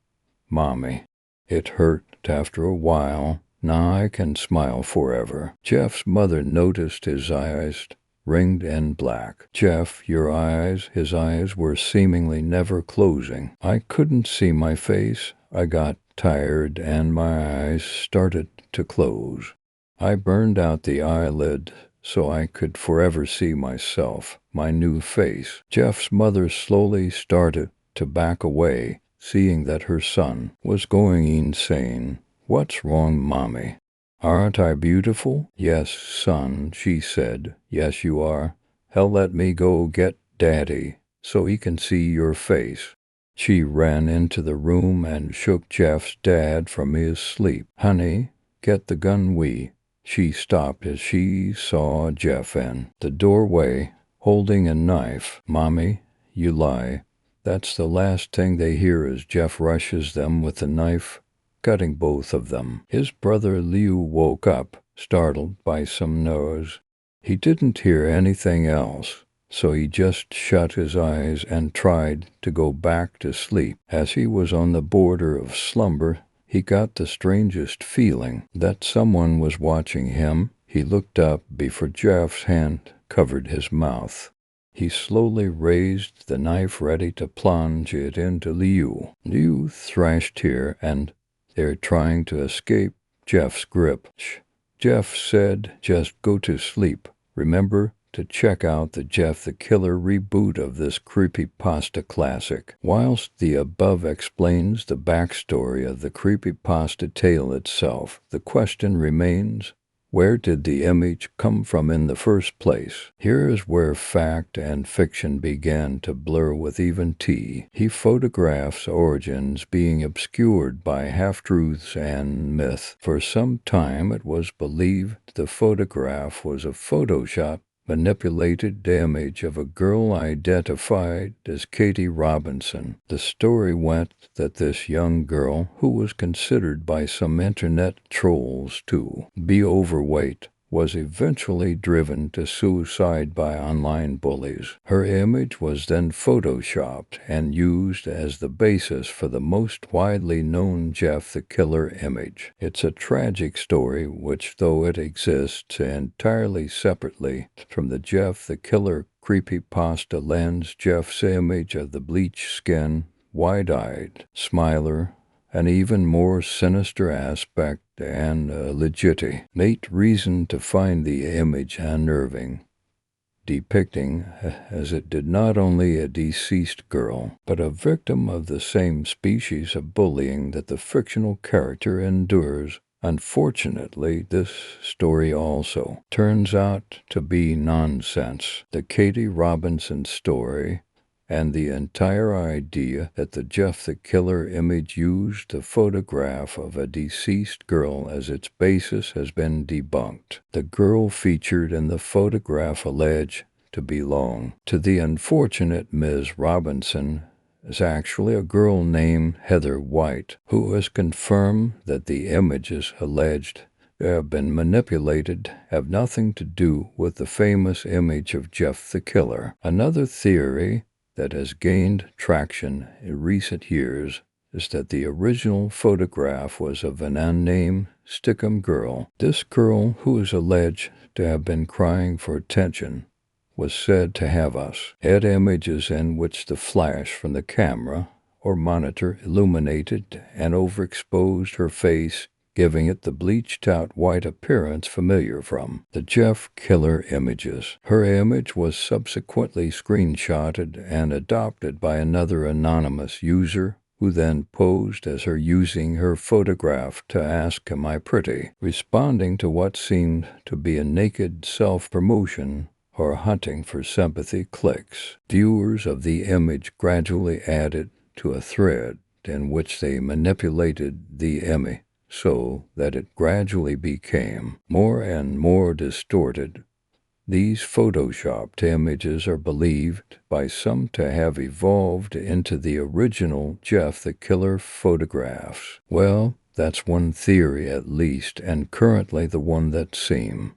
Mommy. It hurt after a while." Now I can smile forever. Jeff's mother noticed his eyes ringed and black. Jeff, your eyes, his eyes were seemingly never closing. I couldn't see my face. I got tired and my eyes started to close. I burned out the eyelid so I could forever see myself, my new face. Jeff's mother slowly started to back away, seeing that her son was going insane. What's wrong, Mommy? Aren't I beautiful? Yes, son, she said. Yes, you are. Hell, let me go get Daddy so he can see your face. She ran into the room and shook Jeff's dad from his sleep. Honey, get the gun, She stopped as she saw Jeff in the doorway, holding a knife. Mommy, you lie. That's the last thing they hear as Jeff rushes them with the knife, cutting both of them. His brother Liu woke up, startled by some noise. He didn't hear anything else, so he just shut his eyes and tried to go back to sleep. As he was on the border of slumber, he got the strangest feeling that someone was watching him. He looked up before Jeff's hand covered his mouth. He slowly raised the knife, ready to plunge it into Liu. Liu thrashed here and there, trying to escape Jeff's grip. Jeff said, just go to sleep. Remember to check out the Jeff the Killer reboot of this creepypasta classic. Whilst the above explains the backstory of the creepypasta tale itself, the question remains, where did the image come from in the first place? Here is where fact and fiction began to blur with even T. He photographs origins being obscured by half-truths and myth. For some time it was believed the photograph was a Photoshop manipulated image of a girl identified as Katie Robinson. The story went that this young girl, who was considered by some internet trolls to be overweight, was eventually driven to suicide by online bullies. Her image was then photoshopped and used as the basis for the most widely known Jeff the Killer image. It's a tragic story which, though it exists entirely separately from the Jeff the Killer creepypasta, lends Jeff's image of the bleached skin, wide-eyed, smiler, an even more sinister aspect and a legitimate reason to find the image unnerving, depicting as it did not only a deceased girl, but a victim of the same species of bullying that the fictional character endures. Unfortunately, this story also turns out to be nonsense. The Katie Robinson story and the entire idea that the Jeff the Killer image used a photograph of a deceased girl as its basis has been debunked. The girl featured in the photograph alleged to belong to the unfortunate Ms. Robinson is actually a girl named Heather White, who has confirmed that the images alleged have been manipulated have nothing to do with the famous image of Jeff the Killer. Another theory that has gained traction in recent years is that the original photograph was of an unnamed Stickum girl. This girl, who is alleged to have been crying for attention, was said to have had images in which the flash from the camera or monitor illuminated and overexposed her face, giving it the bleached-out white appearance familiar from the Jeff Killer images. Her image was subsequently screenshotted and adopted by another anonymous user, who then posed as her using her photograph to ask, "Am I pretty?" responding to what seemed to be a naked self-promotion or hunting for sympathy clicks. Viewers of the image gradually added to a thread in which they manipulated the image so that it gradually became more and more distorted. These photoshopped images are believed by some to have evolved into the original Jeff the Killer photographs. Well, that's one theory at least, and currently the one that seems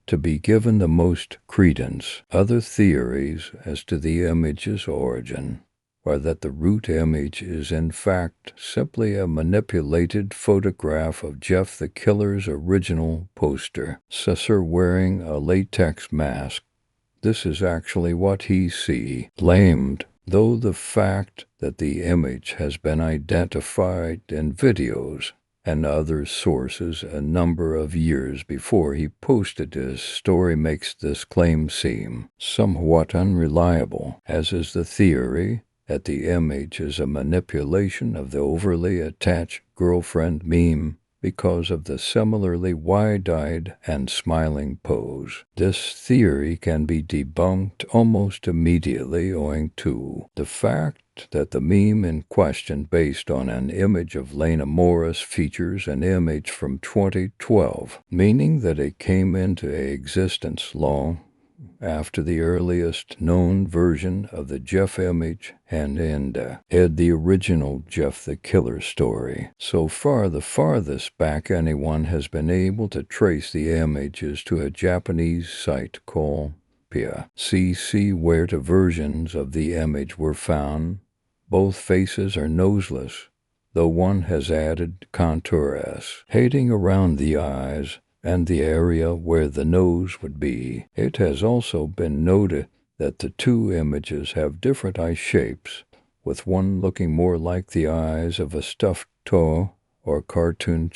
to be given the most credence. Other theories as to the image's origin or that the root image is in fact simply a manipulated photograph of Jeff the Killer's original poster. Susser wearing a latex mask. This is actually what he claimed, though the fact that the image has been identified in videos and other sources a number of years before he posted his story makes this claim seem somewhat unreliable, as is the theory that the image is a manipulation of the overly attached girlfriend meme because of the similarly wide-eyed and smiling pose. This theory can be debunked almost immediately owing to the fact that the meme in question, based on an image of Lena Morris, features an image from 2012, meaning that it came into existence long after the earliest known version of the Jeff image and the original Jeff the Killer story. So far, the farthest back anyone has been able to trace the image is to a Japanese site called CC, where two versions of the image were found. Both faces are noseless, though one has added contours shading around the eyes and the area where the nose would be. It has also been noted that the two images have different eye shapes, with one looking more like the eyes of a stuffed toy or cartoon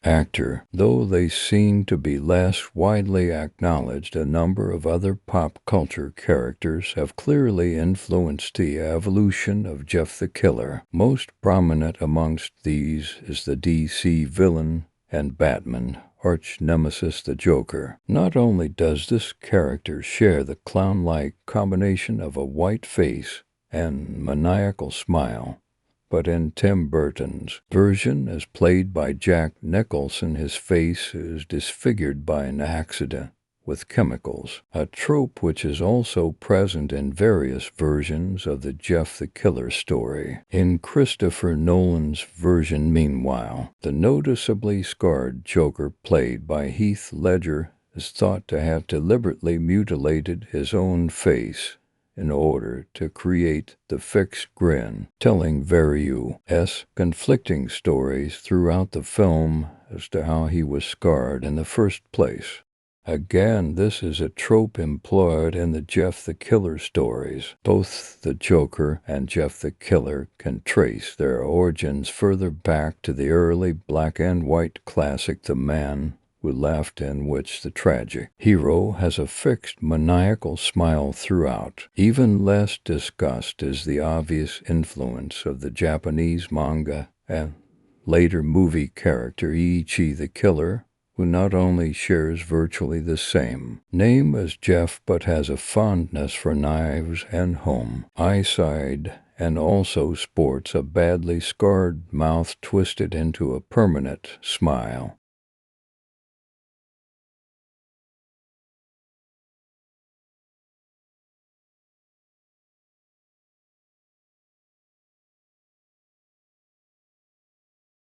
actor. Though they seem to be less widely acknowledged, a number of other pop culture characters have clearly influenced the evolution of Jeff the Killer. Most prominent amongst these is the DC villain and Batman arch-nemesis, the Joker. Not only does this character share the clown-like combination of a white face and maniacal smile, but in Tim Burton's version, as played by Jack Nicholson, his face is disfigured by an accident with chemicals, a trope which is also present in various versions of the Jeff the Killer story. In Christopher Nolan's version, meanwhile, the noticeably scarred Joker, played by Heath Ledger, is thought to have deliberately mutilated his own face in order to create the fixed grin, telling various conflicting stories throughout the film as to how he was scarred in the first place. Again, this is a trope employed in the Jeff the Killer stories. Both the Joker and Jeff the Killer can trace their origins further back to the early black and white classic The Man Who Laughed, in which the tragic hero has a fixed maniacal smile throughout. Even less discussed is the obvious influence of the Japanese manga and later movie character Ichi the Killer, who not only shares virtually the same name as Jeff but has a fondness for knives and home eyesight, and also sports a badly scarred mouth twisted into a permanent smile.